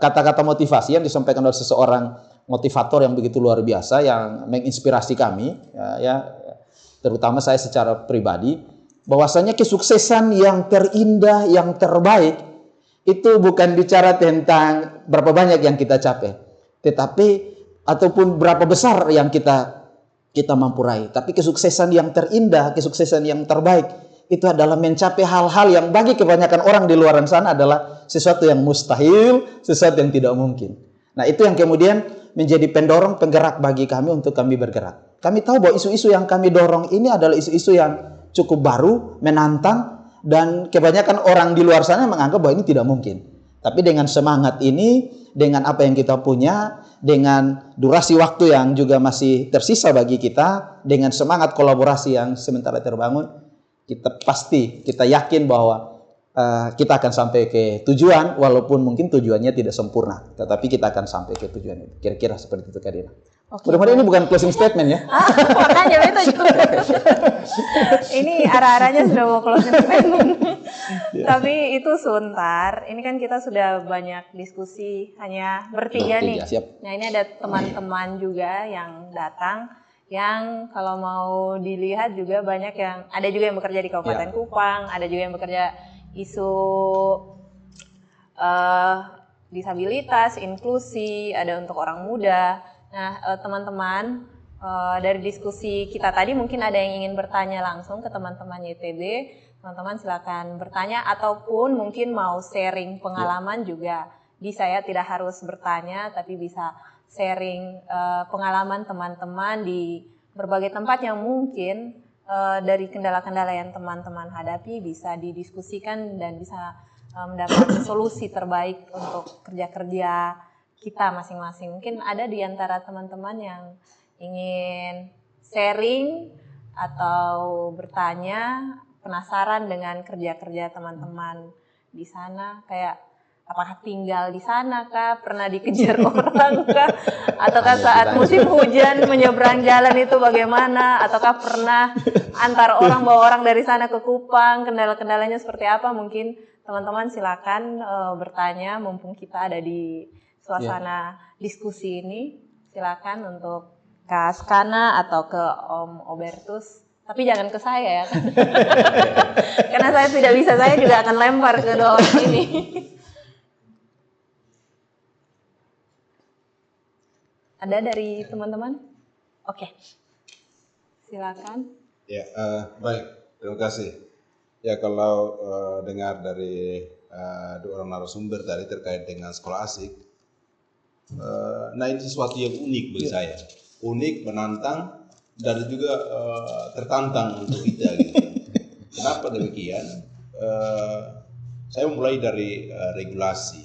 kata-kata motivasi yang disampaikan oleh seseorang motivator yang begitu luar biasa yang menginspirasi kami, terutama saya secara pribadi, bahwasanya kesuksesan yang terindah, yang terbaik itu bukan bicara tentang berapa banyak yang kita capai, tetapi ataupun berapa besar yang kita mampu raih. Tapi kesuksesan yang terindah, kesuksesan yang terbaik itu adalah mencapai hal-hal yang bagi kebanyakan orang di luar sana adalah sesuatu yang mustahil, sesuatu yang tidak mungkin. Nah, itu yang kemudian menjadi pendorong, penggerak bagi kami untuk kami bergerak. Kami tahu bahwa isu-isu yang kami dorong ini adalah isu-isu yang cukup baru, menantang, dan kebanyakan orang di luar sana menganggap bahwa ini tidak mungkin. Tapi dengan semangat ini, dengan apa yang kita punya, dengan durasi waktu yang juga masih tersisa bagi kita, dengan semangat kolaborasi yang sementara terbangun, kita yakin bahwa kita akan sampai ke tujuan, walaupun mungkin tujuannya tidak sempurna, tetapi kita akan sampai ke tujuan itu. Kira-kira seperti itu, Kak Dina. Mudah-mudahan ini bukan closing statement, ya. Makanya itu juga. Ini arah-arahnya sudah mau closing statement. Tapi itu sebentar. Ini kan kita sudah banyak diskusi hanya bertiga nih. Siap. Nah, ini ada teman-teman juga yang datang, yang kalau mau dilihat juga banyak yang ada juga yang bekerja di Kabupaten Kupang, ada juga yang bekerja isu disabilitas, inklusi, ada untuk orang muda. Nah, teman-teman, dari diskusi kita tadi mungkin ada yang ingin bertanya langsung ke teman-teman YTB. Teman-teman silakan bertanya ataupun mungkin mau sharing pengalaman juga bisa ya, tidak harus bertanya tapi bisa sharing pengalaman teman-teman di berbagai tempat yang mungkin dari kendala-kendala yang teman-teman hadapi bisa didiskusikan dan bisa mendapatkan solusi terbaik untuk kerja-kerja kita masing-masing. Mungkin ada di antara teman-teman yang ingin sharing atau bertanya, penasaran dengan kerja-kerja teman-teman di sana, kayak apakah tinggal di sana kah, pernah dikejar orang kah, ataukah saat musim hujan menyeberang jalan itu bagaimana, ataukah pernah antar orang bawa orang dari sana ke Kupang, kendala-kendalanya seperti apa? Mungkin teman-teman silakan bertanya mumpung kita ada di suasana diskusi ini. Silakan untuk Kak Askana atau ke Om Obertus, tapi jangan ke saya ya, karena saya tidak bisa, saya juga akan lempar ke dua orang ini. Ada dari teman-teman? Oke, silakan. Ya, baik, terima kasih. Ya, kalau dengar dari dua orang narasumber tadi terkait dengan sekolah asik, nah ini sesuatu yang unik bagi saya. Unik, menantang, dan juga tertantang untuk kita gitu. Kenapa demikian? Saya mulai dari regulasi.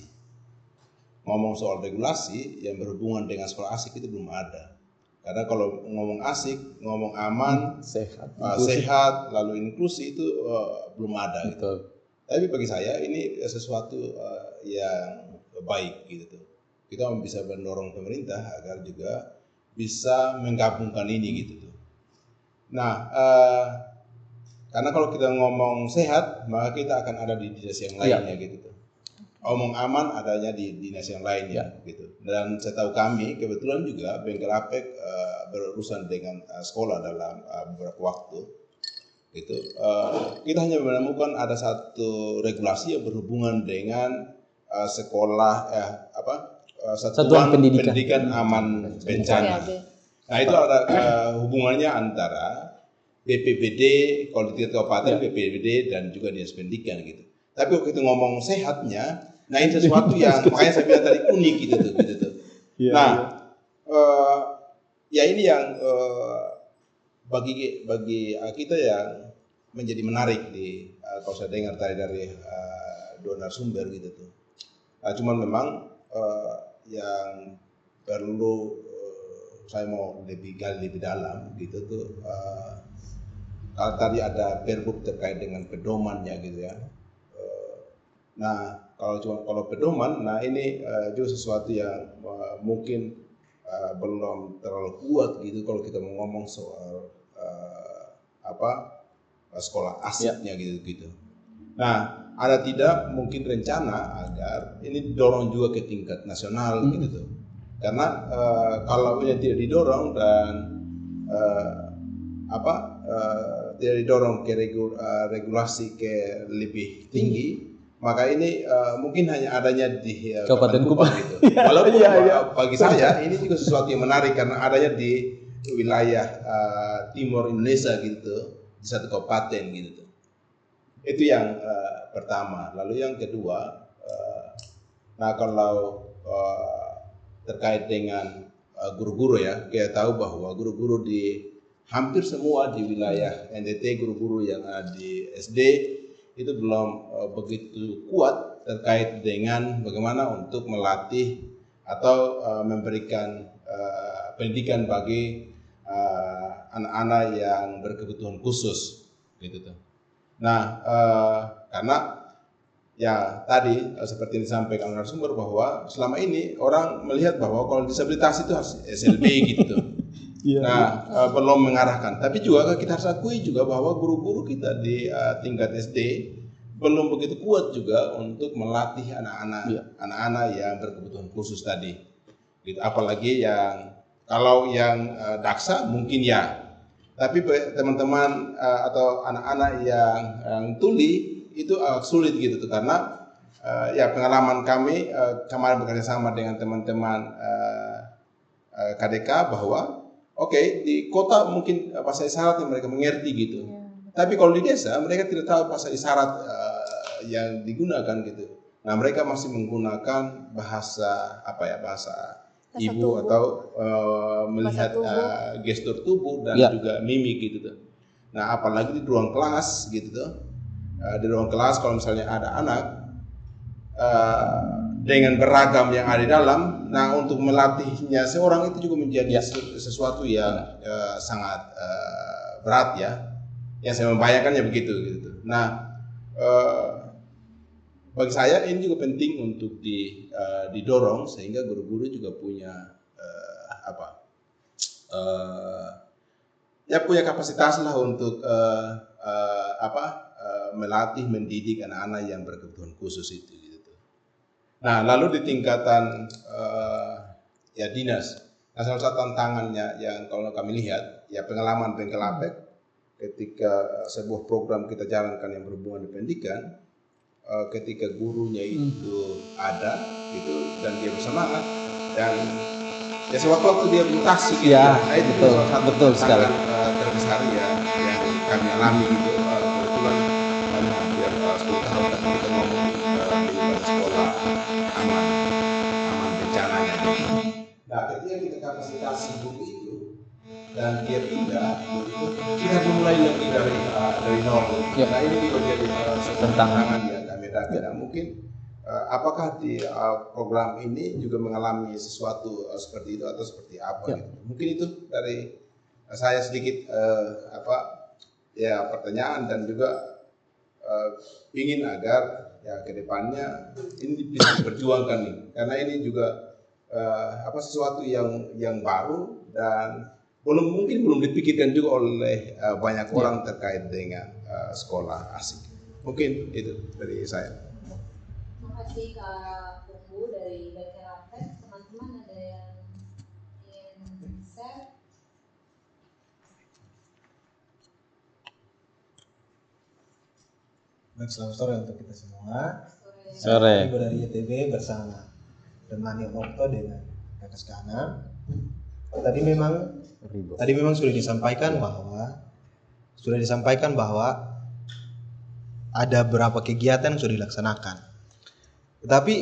Ngomong soal regulasi yang berhubungan dengan sekolah asik itu belum ada. Karena kalau ngomong asik, ngomong aman, sehat, lalu inklusi itu belum ada gitu. Tapi bagi saya ini sesuatu yang baik gitu. Kita bisa mendorong pemerintah agar juga bisa menggabungkan ini gitu tuh. Nah, karena kalau kita ngomong sehat, maka kita akan ada di dinas yang lainnya gitu tuh. Ngomong aman adanya di dinas yang lainnya gitu. Dan saya tahu kami kebetulan juga Bengkel Apek berurusan dengan sekolah dalam beberapa waktu. Gitu. Kita hanya menemukan ada satu regulasi yang berhubungan dengan sekolah Satuan Pendidikan Aman Bencana. Nah itu ada hubungannya antara BPBD, kalau di kabupaten BPBD dan juga dinas pendidikan gitu. Tapi kalau kita ngomong sehatnya, nah ini sesuatu yang makanya saya bilang tadi unik gitu tuh. Nah, ya ini yang bagi kita yang menjadi menarik di kalau saya dengar tadi dari dua narasumber gitu tuh. Nah, cuman memang yang perlu saya mau lebih gali lebih dalam gitu tuh. Kalau tadi ada perbuk terkait dengan pedomannya gitu ya. Nah, kalau pedoman, nah ini juga sesuatu yang mungkin belum terlalu kuat gitu kalau kita mau ngomong soal sekolah asiknya gitu. Nah, ada tidak mungkin rencana agar ini dorong juga ke tingkat nasional gitu tuh. Karena kalau ini tidak didorong dan tidak didorong ke regulasi ke lebih tinggi, maka ini mungkin hanya adanya di Kabupaten Kupang gitu. Walaupun bagi saya ini juga sesuatu yang menarik karena adanya di wilayah timur Indonesia gitu, di satu kabupaten gitu. Itu yang pertama. Lalu yang kedua, nah kalau terkait dengan guru-guru ya, kita tahu bahwa guru-guru di hampir semua di wilayah NTT, guru-guru yang ada di SD itu belum begitu kuat terkait dengan bagaimana untuk melatih atau memberikan pendidikan bagi anak-anak yang berkebutuhan khusus gitu tuh. Nah, karena ya tadi seperti yang disampaikan oleh narasumber bahwa selama ini orang melihat bahwa kalau disabilitas itu harus SLB gitu. Nah, belum mengarahkan. Tapi juga kita harus akui juga bahwa guru-guru kita di tingkat SD belum begitu kuat juga untuk melatih anak-anak yang berkebutuhan khusus tadi. Gitu. Apalagi yang kalau yang daksa mungkin ya. Tapi teman-teman atau anak-anak yang tuli itu sulit gitu tuh karena ya pengalaman kami kemarin bekerja sama dengan teman-teman KDK bahwa Oke, di kota mungkin bahasa isyarat yang mereka mengerti gitu. Tapi kalau di desa mereka tidak tahu bahasa isyarat yang digunakan gitu. Nah, mereka masih menggunakan bahasa bahasa ibu atau melihat gestur tubuh dan juga mimik gitu tuh. Nah, apalagi di ruang kelas gitu tuh. Di ruang kelas kalau misalnya ada anak dengan beragam yang ada di dalam, nah untuk melatihnya seorang itu juga menjadi sesuatu yang sangat berat ya. Yang saya membayangkannya begitu gitu. Nah, bagi saya ini juga penting untuk didorong sehingga guru-guru juga punya punya kapasitas lah untuk melatih, mendidik anak-anak yang berkebutuhan khusus itu. Gitu. Nah, lalu di tingkatan dinas, nah salah satu tantangannya yang kalau kami lihat ya pengalaman Bengkelapek ketika sebuah program kita jalankan yang berhubungan dengan pendidikan, ketika gurunya itu ada gitu dan dia bersemangat dan ya sewaktu-waktu dia mutasi gitu. Nah, itu betul sekali terbesar ya yang kami alami gitu. Kebetulan kami hampir 10 tahun tadi kita ngomong di sekolah aman bencananya. Nah, ketika kita kapasitasi guru itu dan dia pindah, kita mulai lagi dari nol. Nah, ini juga jadi tantangan yang kami hadapi. Nah, mungkin apakah di program ini juga mengalami sesuatu seperti itu atau seperti apa? Gitu. Mungkin itu dari saya sedikit pertanyaan dan juga ingin agar ya kedepannya ini bisa diperjuangkan nih, karena ini juga sesuatu yang baru dan belum dipikirkan juga oleh banyak orang terkait dengan sekolah asik. Mungkin itu dari saya. Terima kasih Kak Punggu dari Bengkelapek. Teman-teman ada yang ingin share? Baik, selamat sore untuk kita semua. Sore. Ibu dari YTB bersama teman yang Okto dengan Kakak Skana. Tadi memang sudah disampaikan bahwa ada beberapa kegiatan yang sudah dilaksanakan. Tetapi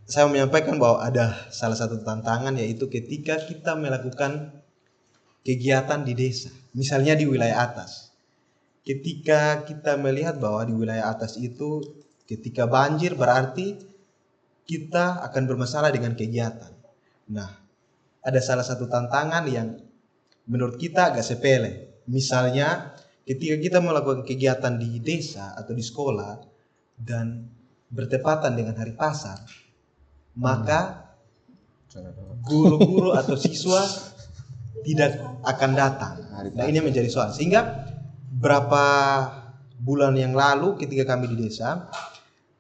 saya menyampaikan bahwa ada salah satu tantangan, yaitu ketika kita melakukan kegiatan di desa, misalnya di wilayah atas. Ketika kita melihat bahwa di wilayah atas itu ketika banjir berarti kita akan bermasalah dengan kegiatan. Nah, ada salah satu tantangan yang menurut kita agak sepele. Misalnya ketika kita melakukan kegiatan di desa atau di sekolah dan bertepatan dengan hari pasar, maka guru-guru atau siswa tidak akan datang. Nah, ini menjadi soal. Sehingga berapa bulan yang lalu ketika kami di desa,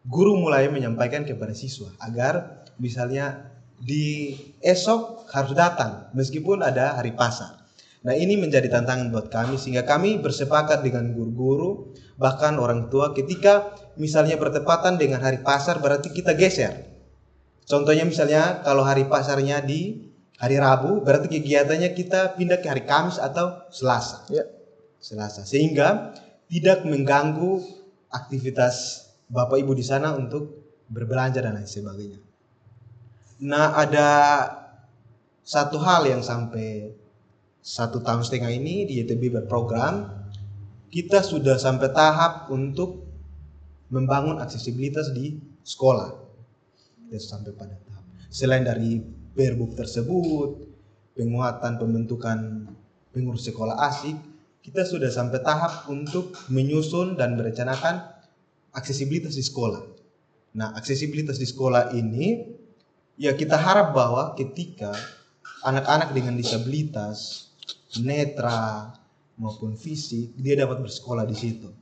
guru mulai menyampaikan kepada siswa agar misalnya di esok harus datang meskipun ada hari pasar. Nah, ini menjadi tantangan buat kami sehingga kami bersepakat dengan guru-guru bahkan orang tua, ketika misalnya bertepatan dengan hari pasar berarti kita geser. Contohnya misalnya kalau hari pasarnya di hari Rabu, berarti kegiatannya kita pindah ke hari Kamis atau Selasa. Selasa, sehingga tidak mengganggu aktivitas Bapak Ibu di sana untuk berbelanja dan lain sebagainya. Nah, ada satu hal yang sampai 1,5 tahun ini di YTB berprogram, kita sudah sampai tahap untuk membangun aksesibilitas di sekolah. Kita sampai pada tahap. Selain dari perbuk tersebut, penguatan pembentukan pengurus sekolah asik, kita sudah sampai tahap untuk menyusun dan merencanakan aksesibilitas di sekolah. Nah, aksesibilitas di sekolah ini ya kita harap bahwa ketika anak-anak dengan disabilitas, netra maupun fisik, dia dapat bersekolah di situ.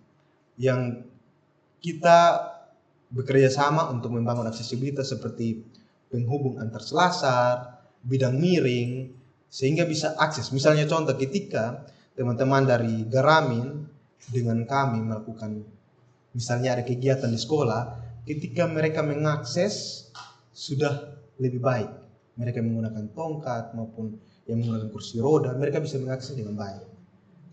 Yang kita bekerja sama untuk membangun aksesibilitas seperti penghubung antar selasar, bidang miring, sehingga bisa akses. Misalnya contoh ketika teman-teman dari Garamin dengan kami melakukan misalnya ada kegiatan di sekolah, ketika mereka mengakses sudah lebih baik. Mereka menggunakan tongkat maupun yang menggunakan kursi roda, mereka bisa mengakses dengan baik.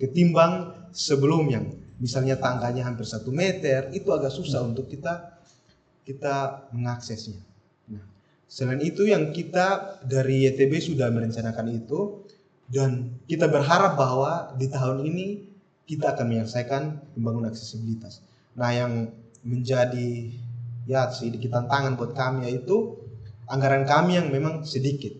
Ketimbang sebelum yang misalnya tangganya hampir 1 meter, itu agak susah untuk kita mengaksesnya. Nah, selain itu yang kita dari YTB sudah merencanakan itu, dan kita berharap bahwa di tahun ini kita akan menyelesaikan pembangunan aksesibilitas. Nah, yang menjadi ya sedikit tantangan buat kami yaitu anggaran kami yang memang sedikit.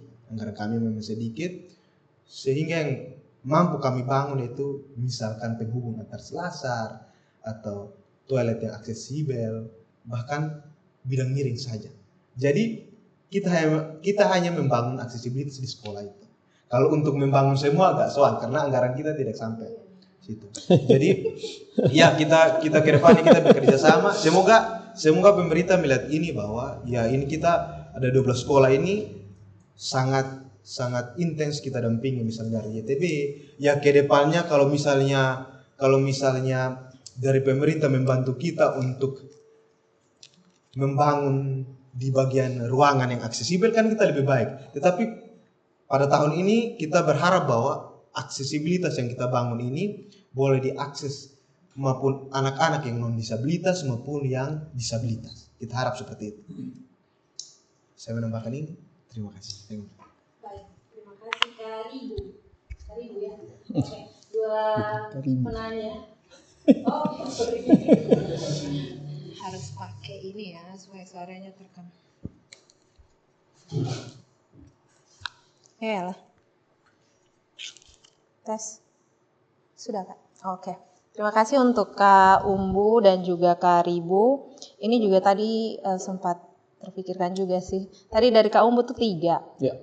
Sehingga yang mampu kami bangun itu misalkan penghubung antar selasar atau toilet yang aksesibel, bahkan bidang miring saja. Jadi kita hanya membangun aksesibilitas di sekolah itu. Kalau untuk membangun semua agak soal karena anggaran kita tidak sampai situ. Jadi ya kita ke depan kita bekerja sama. Semoga pemerintah melihat ini bahwa ya ini kita ada 12 sekolah ini sangat intens kita dampingi misalnya dari YTB. Ya ke depannya kalau misalnya dari pemerintah membantu kita untuk membangun di bagian ruangan yang aksesibel kan kita lebih baik. Tetapi pada tahun ini kita berharap bahwa aksesibilitas yang kita bangun ini boleh diakses maupun anak-anak yang non disabilitas maupun yang disabilitas. Kita harap seperti itu. Saya menambahkan ini. Terima kasih. Baik, terima kasih Kak Ribu ya. Oke, 2 penanya. Oh, sorry. Harus pakai ini ya supaya suaranya terekam. Ya lah. Tes. Sudah Kak? Oke. Terima kasih untuk Kak Umbu dan juga Kak Ribu. Ini juga tadi sempat terpikirkan juga sih. Tadi dari Kak Umbu tuh 3. Ya.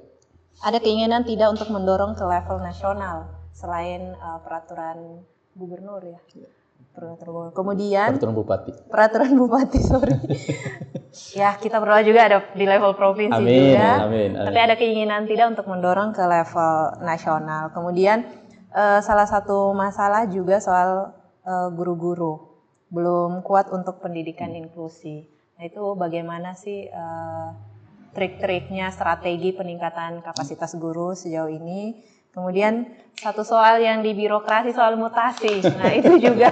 Ada keinginan tidak untuk mendorong ke level nasional selain peraturan gubernur ya. Kemudian peraturan bupati sorry. Ya kita berdoa juga ada di level provinsi juga. Amin. Tapi ada keinginan tidak untuk mendorong ke level nasional. Kemudian salah satu masalah juga soal guru-guru belum kuat untuk pendidikan inklusi. Nah itu bagaimana sih trik-triknya, strategi peningkatan kapasitas guru sejauh ini? Kemudian satu soal yang di birokrasi soal mutasi. Nah itu juga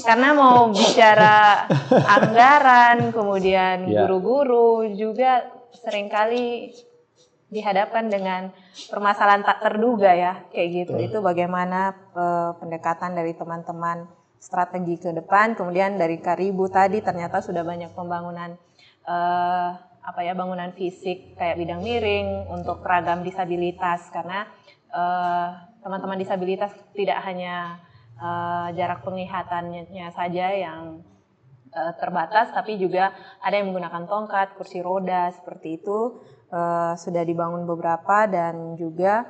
karena mau bicara anggaran, kemudian guru-guru juga seringkali dihadapkan dengan permasalahan tak terduga ya kayak gitu. Itu bagaimana pendekatan dari teman-teman strategi ke depan. Kemudian dari Kak Ribu tadi ternyata sudah banyak pembangunan bangunan fisik kayak bidang miring untuk ragam disabilitas karena teman-teman disabilitas tidak hanya jarak penglihatannya saja yang terbatas, tapi juga ada yang menggunakan tongkat, kursi roda seperti itu sudah dibangun beberapa dan juga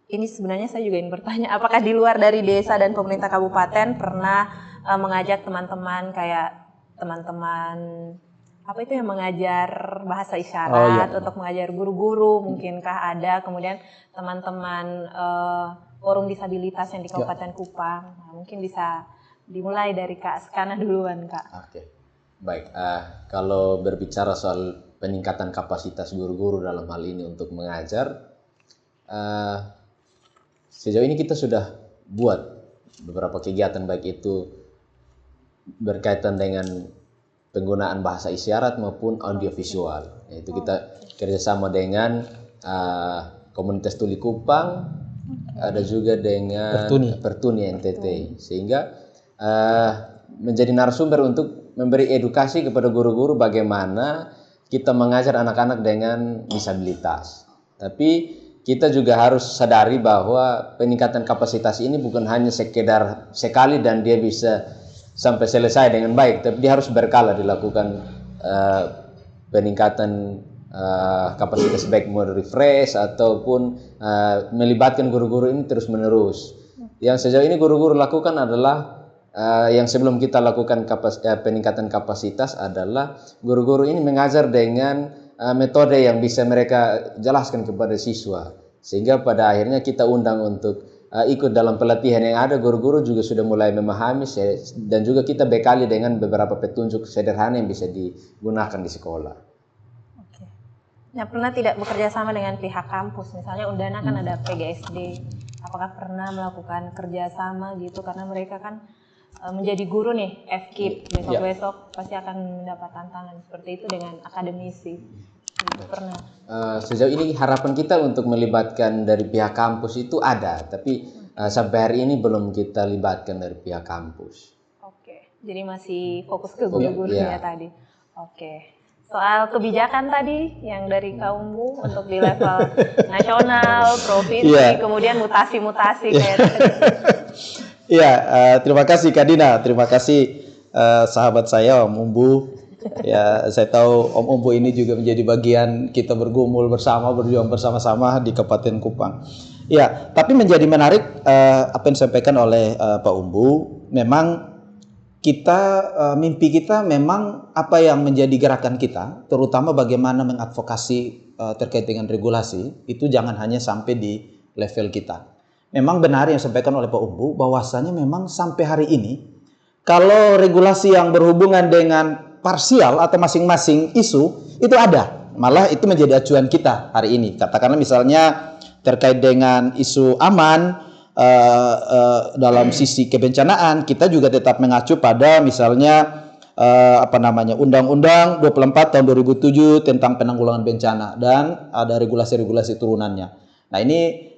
ini sebenarnya saya juga ingin bertanya, apakah di luar dari desa dan pemerintah kabupaten pernah mengajak teman-teman kayak teman-teman yang mengajar bahasa isyarat untuk mengajar guru-guru mungkinkah ada, kemudian teman-teman forum disabilitas yang di Kabupaten Kupang. Nah, mungkin bisa dimulai dari Kak Skana duluan Kak. Oke. Baik, kalau berbicara soal peningkatan kapasitas guru-guru dalam hal ini untuk mengajar, sejauh ini kita sudah buat beberapa kegiatan baik itu berkaitan dengan penggunaan bahasa isyarat maupun audiovisual. Yaitu kita kerjasama dengan komunitas Tuli Kupang, ada juga dengan Pertuni NTT, sehingga menjadi narasumber untuk memberi edukasi kepada guru-guru bagaimana kita mengajar anak-anak dengan disabilitas. Tapi kita juga harus sadari bahwa peningkatan kapasitas ini bukan hanya sekedar sekali dan dia bisa sampai selesai dengan baik, tapi dia harus berkala dilakukan peningkatan kapasitas baik mau refresh ataupun melibatkan guru-guru ini terus-menerus. Yang sejauh ini guru-guru lakukan adalah yang sebelum kita lakukan peningkatan kapasitas adalah guru-guru ini mengajar dengan metode yang bisa mereka jelaskan kepada siswa, sehingga pada akhirnya kita undang untuk ikut dalam pelatihan yang ada. Guru-guru juga sudah mulai memahami dan juga kita bekali dengan beberapa petunjuk sederhana yang bisa digunakan di sekolah. Oke. pernah tidak bekerja sama dengan pihak kampus, misalnya Undana kan ada PGSD, apakah pernah melakukan kerjasama gitu, karena mereka kan menjadi guru nih, FKIP, besok-besok pasti akan mendapat tantangan seperti itu dengan akademisi. Itu pernah. Sejauh ini harapan kita untuk melibatkan dari pihak kampus itu ada, tapi sampai hari ini belum kita libatkan dari pihak kampus. Oke, jadi masih fokus ke guru-gurunya tadi. Oke. Soal kebijakan tadi yang dari Kaumbu untuk di level nasional, provinsi, kemudian mutasi-mutasi kayak Iya, terima kasih Kak Dina, terima kasih sahabat saya Om Umbu. Ya, saya tahu Om Umbu ini juga menjadi bagian kita bergumul bersama, berjuang bersama-sama di Kabupaten Kupang. Ya, tapi menjadi menarik apa yang disampaikan oleh Pak Umbu. Memang mimpi kita memang apa yang menjadi gerakan kita, terutama bagaimana mengadvokasi terkait dengan regulasi, itu jangan hanya sampai di level kita. Memang benar yang disampaikan oleh Pak Umbu, bahwasanya memang sampai hari ini, kalau regulasi yang berhubungan dengan parsial atau masing-masing isu, itu ada. Malah itu menjadi acuan kita hari ini. Katakanlah misalnya terkait dengan isu aman, dalam sisi kebencanaan, kita juga tetap mengacu pada misalnya Undang-Undang 24 tahun 2007 tentang penanggulangan bencana, dan ada regulasi-regulasi turunannya. Nah, ini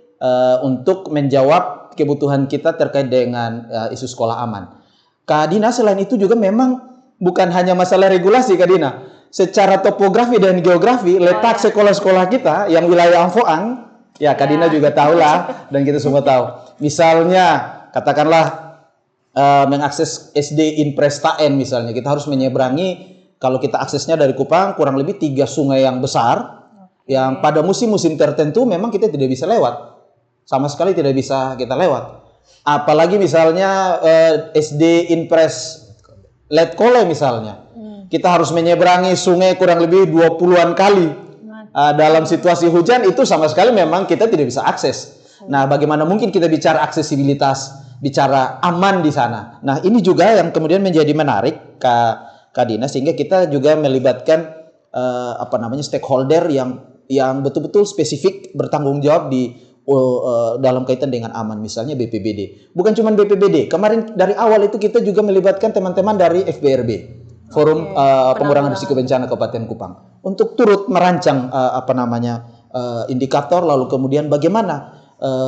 untuk menjawab kebutuhan kita terkait dengan isu sekolah aman. Kak Dina, selain itu juga memang bukan hanya masalah regulasi, Kak Dina. Secara topografi dan geografi, letak sekolah-sekolah kita yang wilayah Amfoang, ya Kak Dina juga tahulah, dan kita semua tahu. Misalnya, katakanlah mengakses SD Impres Taen misalnya, kita harus menyeberangi, kalau kita aksesnya dari Kupang, kurang lebih 3 sungai yang besar, yang pada musim-musim tertentu memang kita tidak bisa lewat. Sama sekali tidak bisa kita lewat. Apalagi misalnya SD Impres Letkole misalnya. Kita harus menyeberangi sungai kurang lebih 20-an kali. Dalam situasi hujan itu sama sekali memang kita tidak bisa akses. Nah, bagaimana mungkin kita bicara aksesibilitas, bicara aman di sana. Nah, ini juga yang kemudian menjadi menarik Kak Dina, sehingga kita juga melibatkan stakeholder yang betul-betul spesifik bertanggung jawab dalam kaitan dengan aman, misalnya BPBD. Bukan cuma BPBD, kemarin dari awal itu kita juga melibatkan teman-teman dari FBRB, Forum Pengurangan Risiko Bencana Kabupaten Kupang, untuk turut merancang indikator, lalu kemudian bagaimana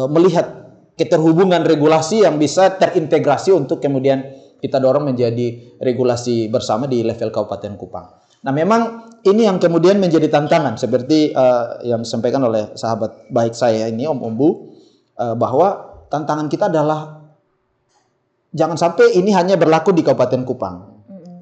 melihat keterhubungan regulasi yang bisa terintegrasi untuk kemudian kita dorong menjadi regulasi bersama di level Kabupaten Kupang. Nah, memang ini yang kemudian menjadi tantangan seperti yang disampaikan oleh sahabat baik saya ini Om Umbu, bahwa tantangan kita adalah jangan sampai ini hanya berlaku di Kabupaten Kupang.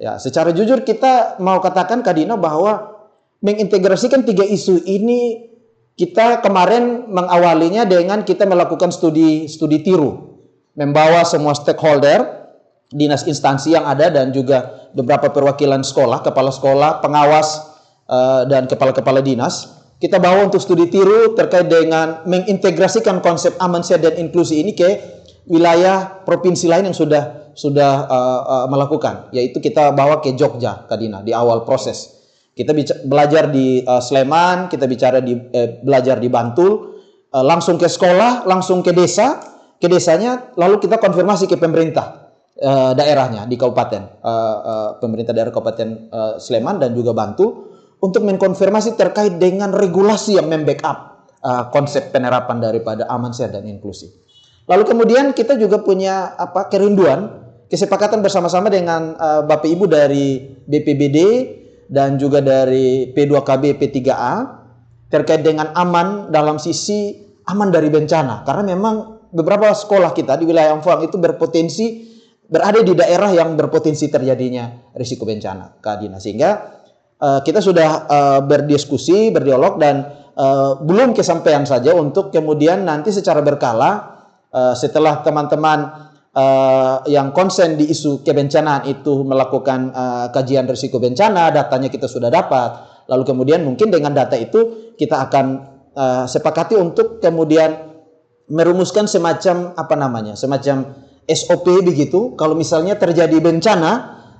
Ya, secara jujur kita mau katakan Kak Dina bahwa mengintegrasikan 3 isu ini, kita kemarin mengawalinya dengan kita melakukan studi tiru, membawa semua stakeholder, dinas instansi yang ada, dan juga beberapa perwakilan sekolah, kepala sekolah, pengawas, dan kepala-kepala dinas. Kita bawa untuk studi tiru terkait dengan mengintegrasikan konsep aman, sehat, dan inklusi ini ke wilayah provinsi lain yang sudah melakukan, yaitu kita bawa ke Jogja, Kak Dina, di awal proses. Kita belajar di Sleman, kita belajar di Bantul, langsung ke sekolah, langsung ke desanya, lalu kita konfirmasi ke pemerintah daerahnya di kabupaten, pemerintah daerah Kabupaten Sleman dan juga Bantul, untuk mengkonfirmasi terkait dengan regulasi yang membackup konsep penerapan daripada aman, sehat, dan inklusi. Lalu kemudian kita juga punya kerinduan, kesepakatan bersama-sama dengan Bapak Ibu dari BPBD dan juga dari P2KB, P3A terkait dengan aman dalam sisi aman dari bencana. Karena memang beberapa sekolah kita di wilayah Amfoang itu berada di daerah yang berpotensi terjadinya risiko bencana, Kak Dina. Sehingga kita sudah berdiskusi, berdialog, dan belum kesampaian saja untuk kemudian nanti secara berkala setelah teman-teman yang konsen di isu kebencanaan itu melakukan kajian risiko bencana, datanya kita sudah dapat. Lalu kemudian mungkin dengan data itu kita akan sepakati untuk kemudian merumuskan semacam SOP begitu. Kalau misalnya terjadi bencana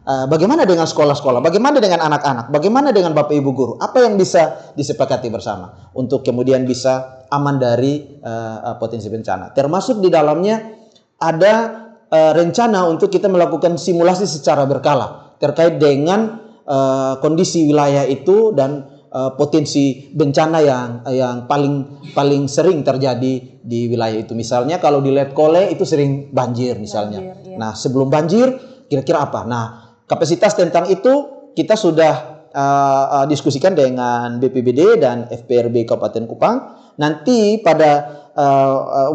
bagaimana dengan sekolah-sekolah, bagaimana dengan anak-anak, bagaimana dengan Bapak Ibu guru, apa yang bisa disepakati bersama untuk kemudian bisa aman dari potensi bencana. Termasuk di dalamnya ada rencana untuk kita melakukan simulasi secara berkala terkait dengan kondisi wilayah itu dan potensi bencana yang paling sering terjadi di wilayah itu. Misalnya kalau di Letkole itu sering banjir misalnya. Banjir, iya. Nah, sebelum banjir kira-kira apa? Nah, kapasitas tentang itu kita sudah diskusikan dengan BPBD dan FPRB Kabupaten Kupang. Nanti pada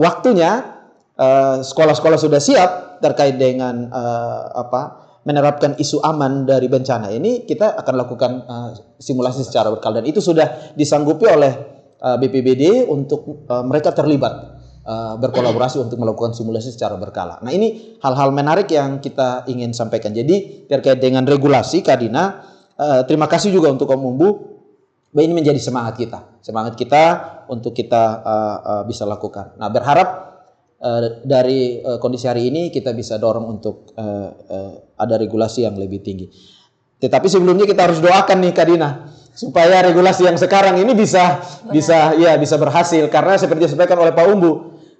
waktunya sekolah-sekolah sudah siap terkait dengan menerapkan isu aman dari bencana ini, kita akan lakukan simulasi secara berkala, dan itu sudah disanggupi oleh BPBD untuk mereka terlibat berkolaborasi untuk melakukan simulasi secara berkala. Nah, ini hal-hal menarik yang kita ingin sampaikan. Jadi terkait dengan regulasi, Kak Dina, terima kasih juga untuk Om Umbu. Ini menjadi semangat kita untuk kita bisa lakukan. Nah, berharap dari kondisi hari ini kita bisa dorong untuk ada regulasi yang lebih tinggi. Tetapi sebelumnya kita harus doakan nih Kak Dina, supaya regulasi yang sekarang ini bisa berhasil, karena seperti disampaikan oleh Pak Umbu,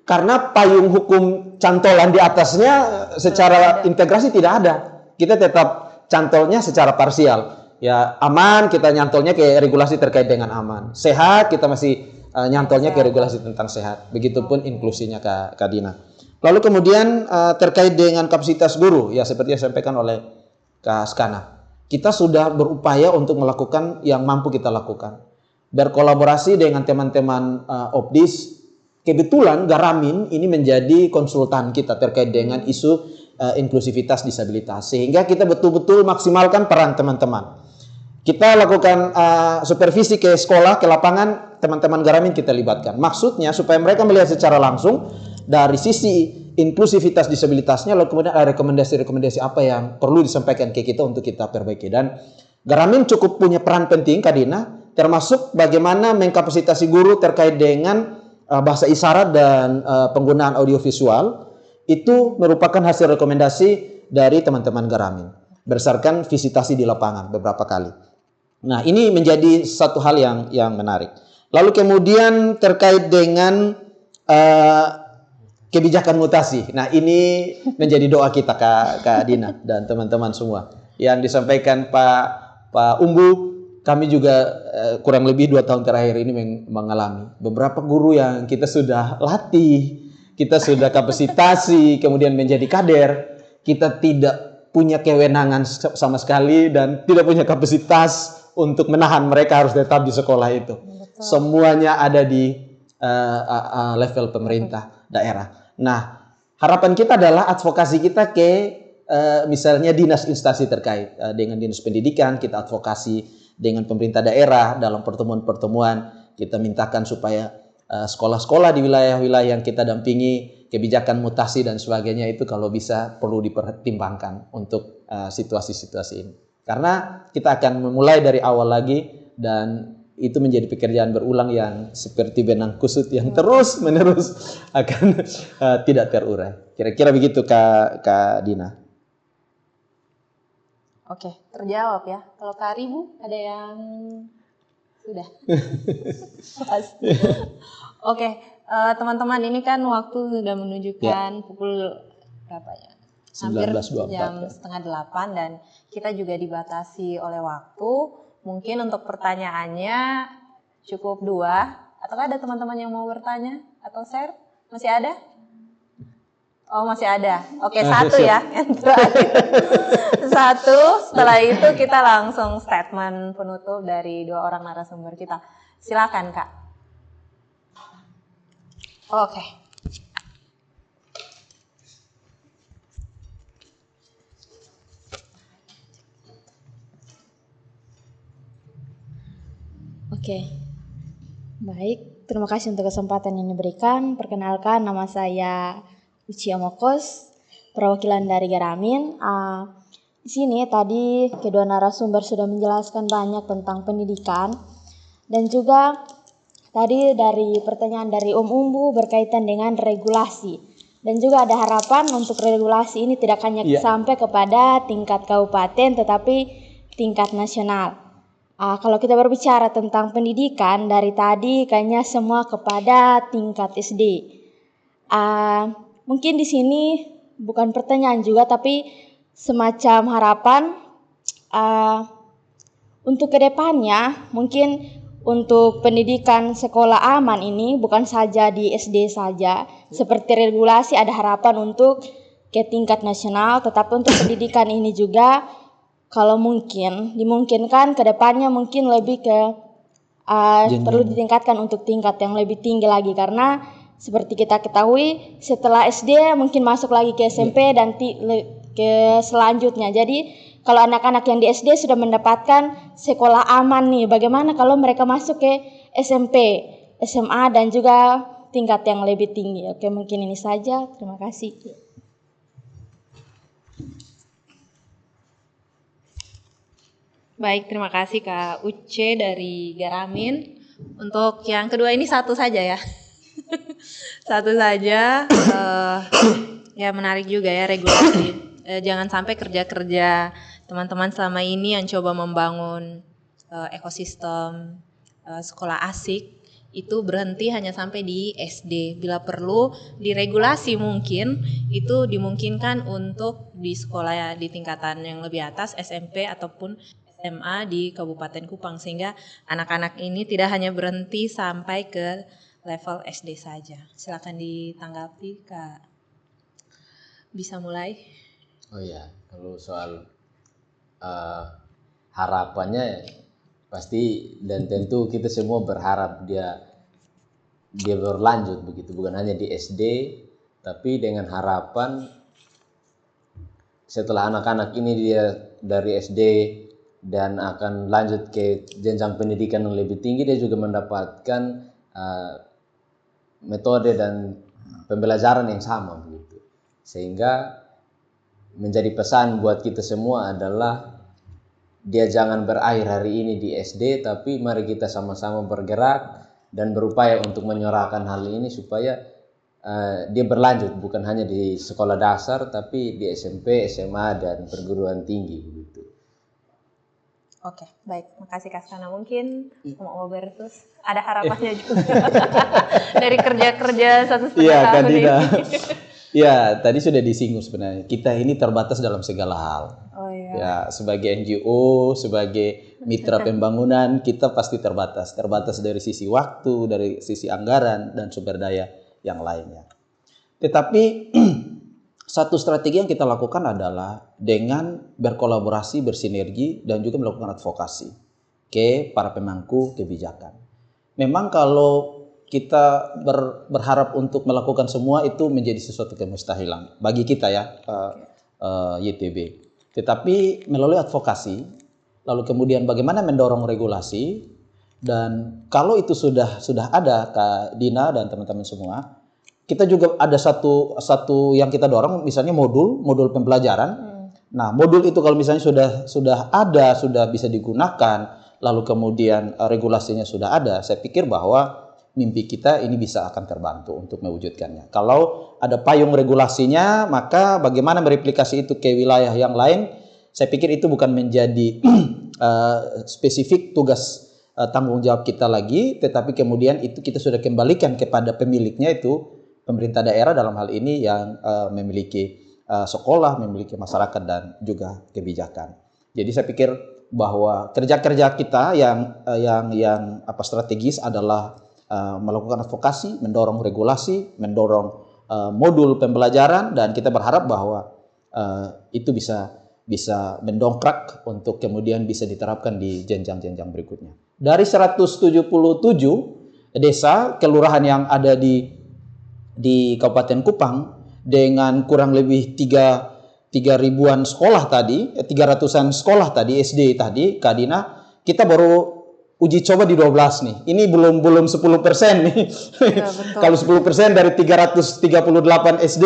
karena payung hukum cantolan di atasnya secara integrasi tidak ada. Kita tetap cantolnya secara parsial. Ya, aman kita nyantolnya ke regulasi terkait dengan aman. Sehat kita masih nyantolnya ke regulasi tentang sehat. Begitupun inklusinya Kak Dina. Lalu kemudian terkait dengan kapasitas guru, ya seperti yang disampaikan oleh Kak Skana. Kita sudah berupaya untuk melakukan yang mampu kita lakukan. Berkolaborasi dengan teman-teman Opdis. Kebetulan Garamin ini menjadi konsultan kita terkait dengan isu inklusivitas disabilitas. Sehingga kita betul-betul maksimalkan peran teman-teman. Kita lakukan supervisi ke sekolah, ke lapangan, teman-teman Garamin kita libatkan. Maksudnya supaya mereka melihat secara langsung dari sisi inklusivitas disabilitasnya, lalu kemudian ada rekomendasi-rekomendasi apa yang perlu disampaikan ke kita untuk kita perbaiki. Dan Garamin cukup punya peran penting, Kak Dina, termasuk bagaimana mengkapasitasi guru terkait dengan bahasa isyarat dan penggunaan audiovisual. Itu merupakan hasil rekomendasi dari teman-teman Garamin berdasarkan visitasi di lapangan beberapa kali. Nah, ini menjadi satu hal yang menarik. Lalu kemudian terkait dengan kebijakan mutasi. Nah, ini menjadi doa kita Kak Dina dan teman-teman semua. Yang disampaikan Pak Umbu, kami juga kurang lebih 2 tahun terakhir ini mengalami beberapa guru yang kita sudah latih, kita sudah kapasitasi, kemudian menjadi kader, kita tidak punya kewenangan sama sekali dan tidak punya kapasitas untuk menahan mereka harus tetap di sekolah itu. Betul. Semuanya ada di level pemerintah daerah. Nah, harapan kita adalah advokasi kita ke misalnya dinas instansi terkait dengan dinas pendidikan, kita advokasi dengan pemerintah daerah dalam pertemuan-pertemuan, kita mintakan supaya sekolah-sekolah di wilayah-wilayah yang kita dampingi, kebijakan mutasi dan sebagainya itu kalau bisa perlu dipertimbangkan untuk situasi-situasi ini. Karena kita akan memulai dari awal lagi dan itu menjadi pekerjaan berulang yang seperti benang kusut yang terus-menerus akan tidak terurai. Kira-kira begitu Kak Dina. Oke, terjawab ya. Kalau Kak Ribu ada yang sudah? Oke, teman-teman, ini kan waktu sudah menunjukkan pukul berapa ya? Hampir 19.24, jam setengah 8 dan kita juga dibatasi oleh waktu. Mungkin untuk pertanyaannya cukup 2. Ataukah ada teman-teman yang mau bertanya atau share? Masih ada? Oh, masih ada. Oke, 1 ya. Yang terakhir. 1. Setelah itu kita langsung statement penutup dari 2 orang narasumber kita. Silakan, Kak. Oke. Oke, baik. Terima kasih untuk kesempatan yang diberikan. Perkenalkan, nama saya Uci Amokos, perwakilan dari Garamin. Di sini tadi kedua narasumber sudah menjelaskan banyak tentang pendidikan dan juga tadi dari pertanyaan dari Om Umbu berkaitan dengan regulasi. Dan juga ada harapan untuk regulasi ini tidak hanya sampai kepada tingkat kabupaten tetapi tingkat nasional. Kalau kita berbicara tentang pendidikan dari tadi kayaknya semua kepada tingkat SD. Mungkin di sini bukan pertanyaan juga tapi semacam harapan untuk kedepannya mungkin untuk pendidikan sekolah aman ini bukan saja di SD saja, seperti regulasi ada harapan untuk ke tingkat nasional, tetapi untuk pendidikan ini juga kalau mungkin dimungkinkan ke depannya mungkin lebih ke perlu ditingkatkan untuk tingkat yang lebih tinggi lagi karena seperti kita ketahui setelah SD mungkin masuk lagi ke SMP dan ke selanjutnya. Jadi kalau anak-anak yang di SD sudah mendapatkan sekolah aman nih, bagaimana kalau mereka masuk ke SMP, SMA dan juga tingkat yang lebih tinggi? Oke, mungkin ini saja. Terima kasih. Baik, terima kasih Kak Uce dari Garamin. Untuk yang kedua ini satu saja ya. Satu saja. Ya menarik juga ya regulasi. Jangan sampai kerja-kerja teman-teman selama ini yang coba membangun ekosistem sekolah asik itu berhenti hanya sampai di SD. Bila perlu diregulasi mungkin itu dimungkinkan untuk di sekolah di tingkatan yang lebih atas SMP ataupun SMA di Kabupaten Kupang sehingga anak-anak ini tidak hanya berhenti sampai ke level SD saja. Silakan ditanggapi Kak. Bisa mulai? Oh ya, kalau soal harapannya pasti dan tentu kita semua berharap dia berlanjut begitu, bukan hanya di SD tapi dengan harapan setelah anak-anak ini dia dari SD dan akan lanjut ke jenjang pendidikan yang lebih tinggi dia juga mendapatkan metode dan pembelajaran yang sama begitu. Sehingga menjadi pesan buat kita semua adalah dia jangan berakhir hari ini di SD tapi mari kita sama-sama bergerak dan berupaya untuk menyuarakan hal ini supaya dia berlanjut bukan hanya di sekolah dasar tapi di SMP, SMA dan perguruan tinggi begitu. Oke, baik. Makasih Kak Sana. Mungkin mau Bertus ada harapannya juga dari kerja-kerja 1,5 tahun ini. Ya, tadi sudah disinggung sebenarnya. Kita ini terbatas dalam segala hal. Oh iya. Ya, sebagai NGO, sebagai mitra pembangunan, kita pasti terbatas. Terbatas dari sisi waktu, dari sisi anggaran, dan sumber daya yang lainnya. Tetapi, satu strategi yang kita lakukan adalah dengan berkolaborasi, bersinergi, dan juga melakukan advokasi ke para pemangku kebijakan. Memang kalau kita berharap untuk melakukan semua itu menjadi sesuatu kemustahilan bagi kita ya YTB. Tetapi melalui advokasi, lalu kemudian bagaimana mendorong regulasi dan kalau itu sudah ada Kak Dina dan teman-teman semua, kita juga ada satu yang kita dorong misalnya modul pembelajaran. Nah modul itu kalau misalnya sudah ada, sudah bisa digunakan, lalu kemudian regulasinya sudah ada, saya pikir bahwa mimpi kita ini bisa akan terbantu untuk mewujudkannya. Kalau ada payung regulasinya, maka bagaimana mereplikasi itu ke wilayah yang lain, saya pikir itu bukan menjadi spesifik tugas tanggung jawab kita lagi, tetapi kemudian itu kita sudah kembalikan kepada pemiliknya itu pemerintah daerah dalam hal ini yang memiliki sekolah, memiliki masyarakat dan juga kebijakan. Jadi saya pikir bahwa kerja-kerja kita yang strategis adalah melakukan advokasi, mendorong regulasi, mendorong modul pembelajaran dan kita berharap bahwa itu bisa mendongkrak untuk kemudian bisa diterapkan di jenjang-jenjang berikutnya. Dari 177 desa kelurahan yang ada di Kabupaten Kupang dengan kurang lebih 3.000-an sekolah tadi, 300-an sekolah tadi SD tadi, Kak Dina, kita baru uji coba di 12 nih. Ini belum 10% nih. Ya, kalau 10% dari 338 SD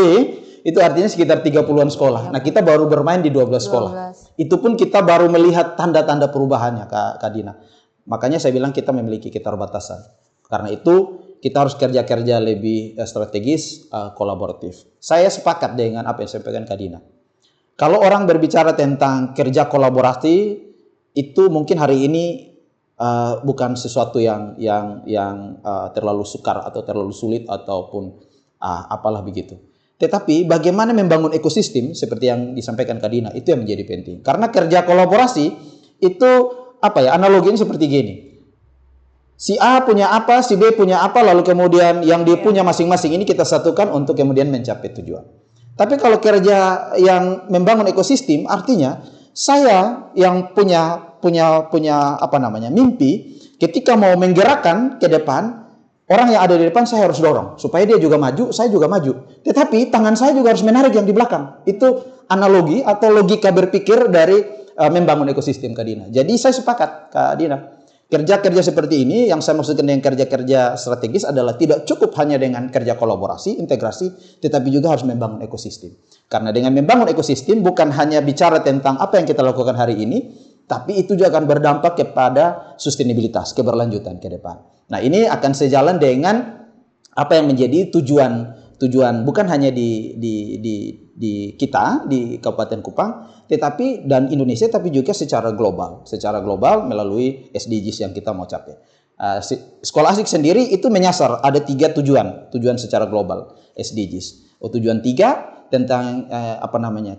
itu artinya sekitar 30-an sekolah. Nah, kita baru bermain di 12 sekolah. Itu pun kita baru melihat tanda-tanda perubahannya, Kak Dina. Makanya saya bilang kita memiliki keterbatasan. Karena itu kita harus kerja-kerja lebih strategis, kolaboratif. Saya sepakat dengan apa yang disampaikan Kak Dina. Kalau orang berbicara tentang kerja kolaborasi, itu mungkin hari ini bukan sesuatu yang terlalu sukar atau terlalu sulit ataupun apalah begitu. Tetapi bagaimana membangun ekosistem seperti yang disampaikan Kak Dina, itu yang menjadi penting. Karena kerja kolaborasi itu analoginya seperti gini. Si A punya apa, si B punya apa, lalu kemudian yang dia punya masing-masing ini kita satukan untuk kemudian mencapai tujuan. Tapi kalau kerja yang membangun ekosistem, artinya saya yang punya mimpi, ketika mau menggerakkan ke depan, orang yang ada di depan saya harus dorong supaya dia juga maju, saya juga maju. Tetapi tangan saya juga harus menarik yang di belakang. Itu analogi atau logika berpikir dari membangun ekosistem, Kak Dina. Jadi saya sepakat, Kak Dina. Kerja-kerja seperti ini yang saya maksudkan dengan kerja-kerja strategis adalah tidak cukup hanya dengan kerja kolaborasi, integrasi, tetapi juga harus membangun ekosistem. Karena dengan membangun ekosistem bukan hanya bicara tentang apa yang kita lakukan hari ini, tapi itu juga akan berdampak kepada sustainabilitas, keberlanjutan ke depan. Nah, ini akan sejalan dengan apa yang menjadi tujuan bukan hanya di kita di Kabupaten Kupang, tetapi dan Indonesia, tapi juga secara global melalui SDGs yang kita mau capai. Sekolah Asik sendiri itu menyasar ada 3 tujuan secara global SDGs. Tujuan 3 tentang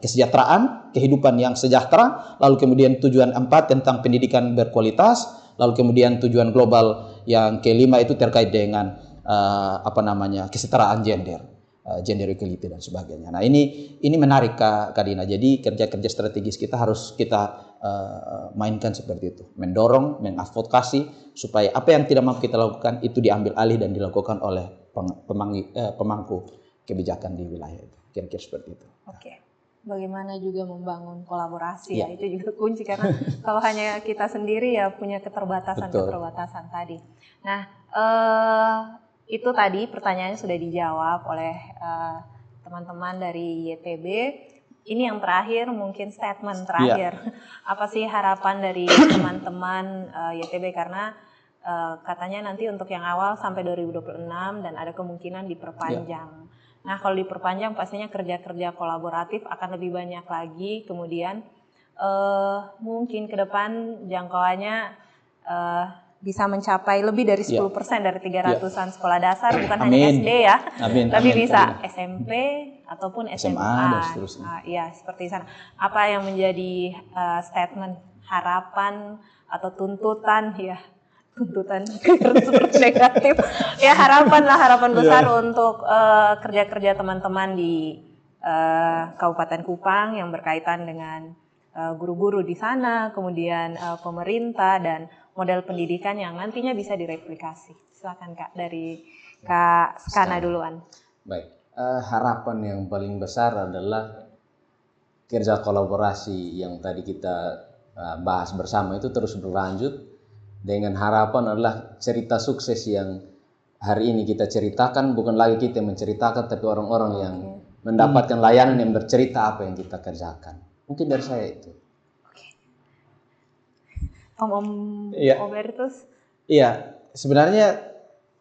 kesejahteraan, kehidupan yang sejahtera, lalu kemudian tujuan 4 tentang pendidikan berkualitas, lalu kemudian tujuan global yang kelima itu terkait dengan kesetaraan gender equality dan sebagainya. Nah, ini menarik Kak Dina. Jadi kerja-kerja strategis kita harus kita mainkan seperti itu, mendorong, mengadvokasi supaya apa yang tidak mampu kita lakukan itu diambil alih dan dilakukan oleh pemangku kebijakan di wilayah itu. Kira-kira seperti itu. Oke. Bagaimana juga membangun kolaborasi ya, itu juga kunci karena kalau hanya kita sendiri ya punya keterbatasan tadi. Nah, itu tadi pertanyaannya sudah dijawab oleh teman-teman dari YTB. Ini yang terakhir, mungkin statement terakhir. Apa sih harapan dari teman-teman YTB karena katanya nanti untuk yang awal sampai 2026 dan ada kemungkinan diperpanjang. Nah, kalau diperpanjang pastinya kerja-kerja kolaboratif akan lebih banyak lagi. Kemudian mungkin ke depan jangkauannya bisa mencapai lebih dari 10% dari 300-an sekolah dasar, bukan hanya SD ya, tapi bisa SMP ataupun SMA dan seterusnya. Ya, seperti sana. Apa yang menjadi statement harapan atau tuntutan seperti negatif ya, harapan besar untuk kerja-kerja teman-teman di Kabupaten Kupang yang berkaitan dengan guru-guru di sana, kemudian pemerintah dan model pendidikan yang nantinya bisa direplikasi. Silakan Kak, dari Kak Skana duluan. Baik, harapan yang paling besar adalah kerja kolaborasi yang tadi kita bahas bersama itu terus berlanjut, dengan harapan adalah cerita sukses yang hari ini kita ceritakan bukan lagi kita yang menceritakan, tapi orang-orang yang mendapatkan layanan yang bercerita apa yang kita kerjakan. Mungkin dari saya itu. Om Obertus. Iya, sebenarnya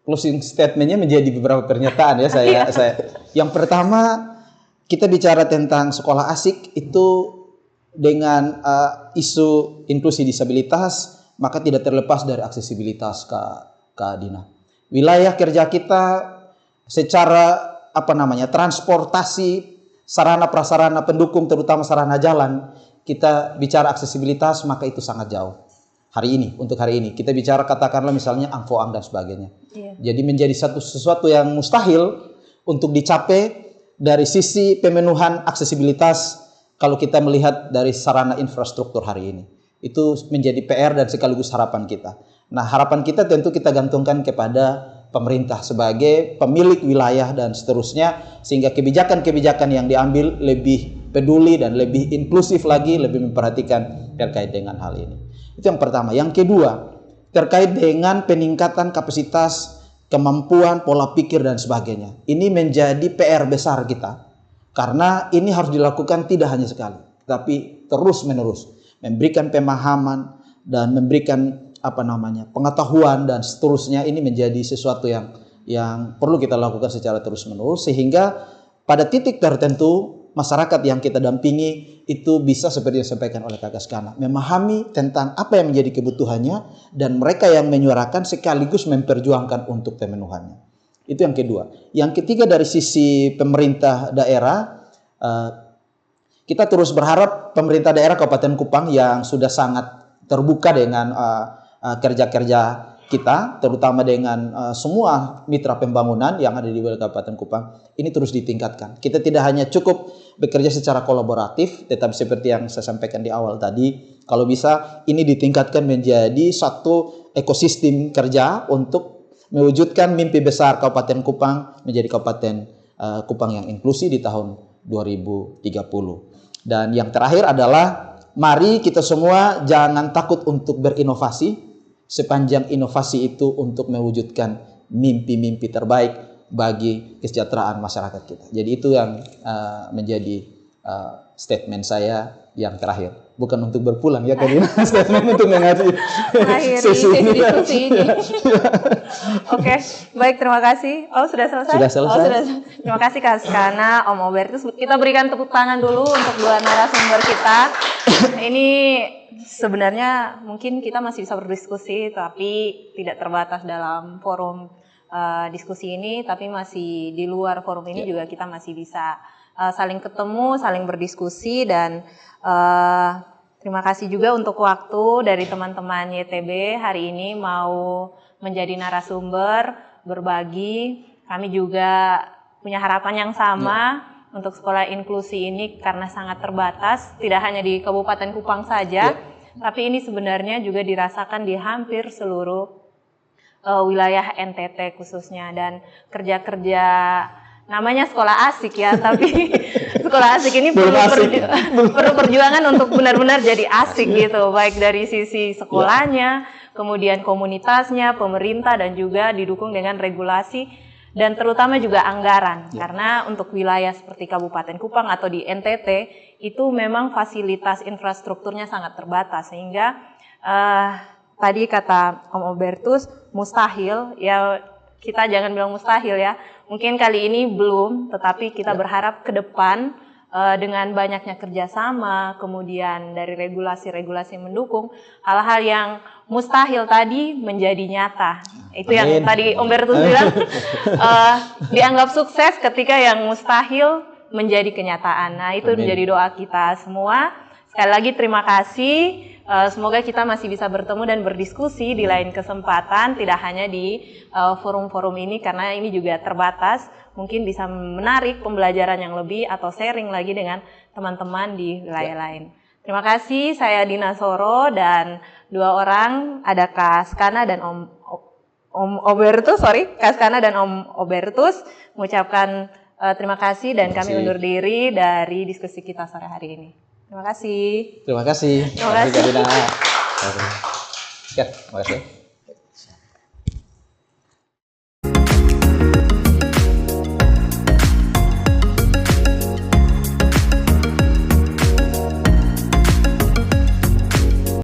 closing statementnya menjadi beberapa pernyataan ya saya. Yang pertama, kita bicara tentang sekolah asik itu dengan isu inklusi disabilitas, maka tidak terlepas dari aksesibilitas Kak Dina. Wilayah kerja kita secara transportasi, sarana prasarana pendukung terutama sarana jalan, kita bicara aksesibilitas maka itu sangat jauh. Untuk hari ini kita bicara katakanlah misalnya angfoang dan sebagainya. Jadi menjadi sesuatu yang mustahil untuk dicapai dari sisi pemenuhan aksesibilitas kalau kita melihat dari sarana infrastruktur hari ini. Itu menjadi PR dan sekaligus harapan kita. Nah, harapan kita tentu kita gantungkan kepada pemerintah sebagai pemilik wilayah dan seterusnya, sehingga kebijakan-kebijakan yang diambil lebih peduli dan lebih inklusif lagi, lebih memperhatikan terkait dengan hal ini. Itu yang pertama. Yang kedua, terkait dengan peningkatan kapasitas, kemampuan, pola pikir dan sebagainya. Ini menjadi PR besar kita, karena ini harus dilakukan tidak hanya sekali, tapi terus-menerus. Memberikan pemahaman dan memberikan pengetahuan dan seterusnya ini menjadi sesuatu yang perlu kita lakukan secara terus-menerus, sehingga pada titik tertentu masyarakat yang kita dampingi itu bisa seperti yang disampaikan oleh Kakak Skana, memahami tentang apa yang menjadi kebutuhannya dan mereka yang menyuarakan sekaligus memperjuangkan untuk pemenuhannya. Itu yang kedua. Yang ketiga, dari sisi pemerintah daerah, kita terus berharap pemerintah daerah Kabupaten Kupang yang sudah sangat terbuka dengan kerja-kerja kita, terutama dengan semua mitra pembangunan yang ada di wilayah Kabupaten Kupang, ini terus ditingkatkan. Kita tidak hanya cukup bekerja secara kolaboratif, tetapi seperti yang saya sampaikan di awal tadi, kalau bisa ini ditingkatkan menjadi satu ekosistem kerja untuk mewujudkan mimpi besar Kabupaten Kupang menjadi Kabupaten Kupang yang inklusif di tahun 2030. Dan yang terakhir adalah mari kita semua jangan takut untuk berinovasi, sepanjang inovasi itu untuk mewujudkan mimpi-mimpi terbaik bagi kesejahteraan masyarakat kita. Jadi itu yang menjadi statement saya yang terakhir. Bukan untuk berpulang ya Kadina, statement untuk mengakhiri diskusi ini. Oke, baik, terima kasih. Oh, sudah selesai? Sudah selesai. Oh, sudah. Terima kasih Kak Skana, Om Obertus. Kita berikan tepuk tangan dulu untuk dua narasumber kita. Ini sebenarnya mungkin kita masih bisa berdiskusi, tapi tidak terbatas dalam forum diskusi ini, tapi masih di luar forum ini juga kita masih bisa saling ketemu, saling berdiskusi, dan terima kasih juga untuk waktu dari teman-teman YTB hari ini mau menjadi narasumber, berbagi. Kami juga punya harapan yang sama untuk sekolah inklusi ini karena sangat terbatas, tidak hanya di Kabupaten Kupang saja, tapi ini sebenarnya juga dirasakan di hampir seluruh wilayah NTT khususnya. Dan kerja-kerja namanya sekolah asik ya, tapi sekolah asik ini perlu perjuangan untuk benar-benar jadi asik gitu, baik dari sisi sekolahnya, kemudian komunitasnya, pemerintah, dan juga didukung dengan regulasi dan terutama juga anggaran. Karena untuk wilayah seperti Kabupaten Kupang atau di NTT itu memang fasilitas infrastrukturnya sangat terbatas, sehingga tadi kata Om Obertus mustahil, ya kita jangan bilang mustahil ya. Mungkin kali ini belum, tetapi kita berharap ke depan dengan banyaknya kerjasama, kemudian dari regulasi-regulasi mendukung, hal-hal yang mustahil tadi menjadi nyata. Itu yang tadi Om Bertus bilang, dianggap sukses ketika yang mustahil menjadi kenyataan. Nah, itu menjadi doa kita semua. Sekali lagi terima kasih. Semoga kita masih bisa bertemu dan berdiskusi di lain kesempatan, tidak hanya di forum-forum ini karena ini juga terbatas. Mungkin bisa menarik pembelajaran yang lebih atau sharing lagi dengan teman-teman di wilayah lain. Terima kasih, saya Dina Soro dan dua orang, ada Kak Skana dan Om Obertus, Kak Skana dan Om Obertus mengucapkan terima kasih dan kami undur diri dari diskusi kita sore hari ini. Terima kasih. Terima kasih. Terima kasih. Ya, terima kasih.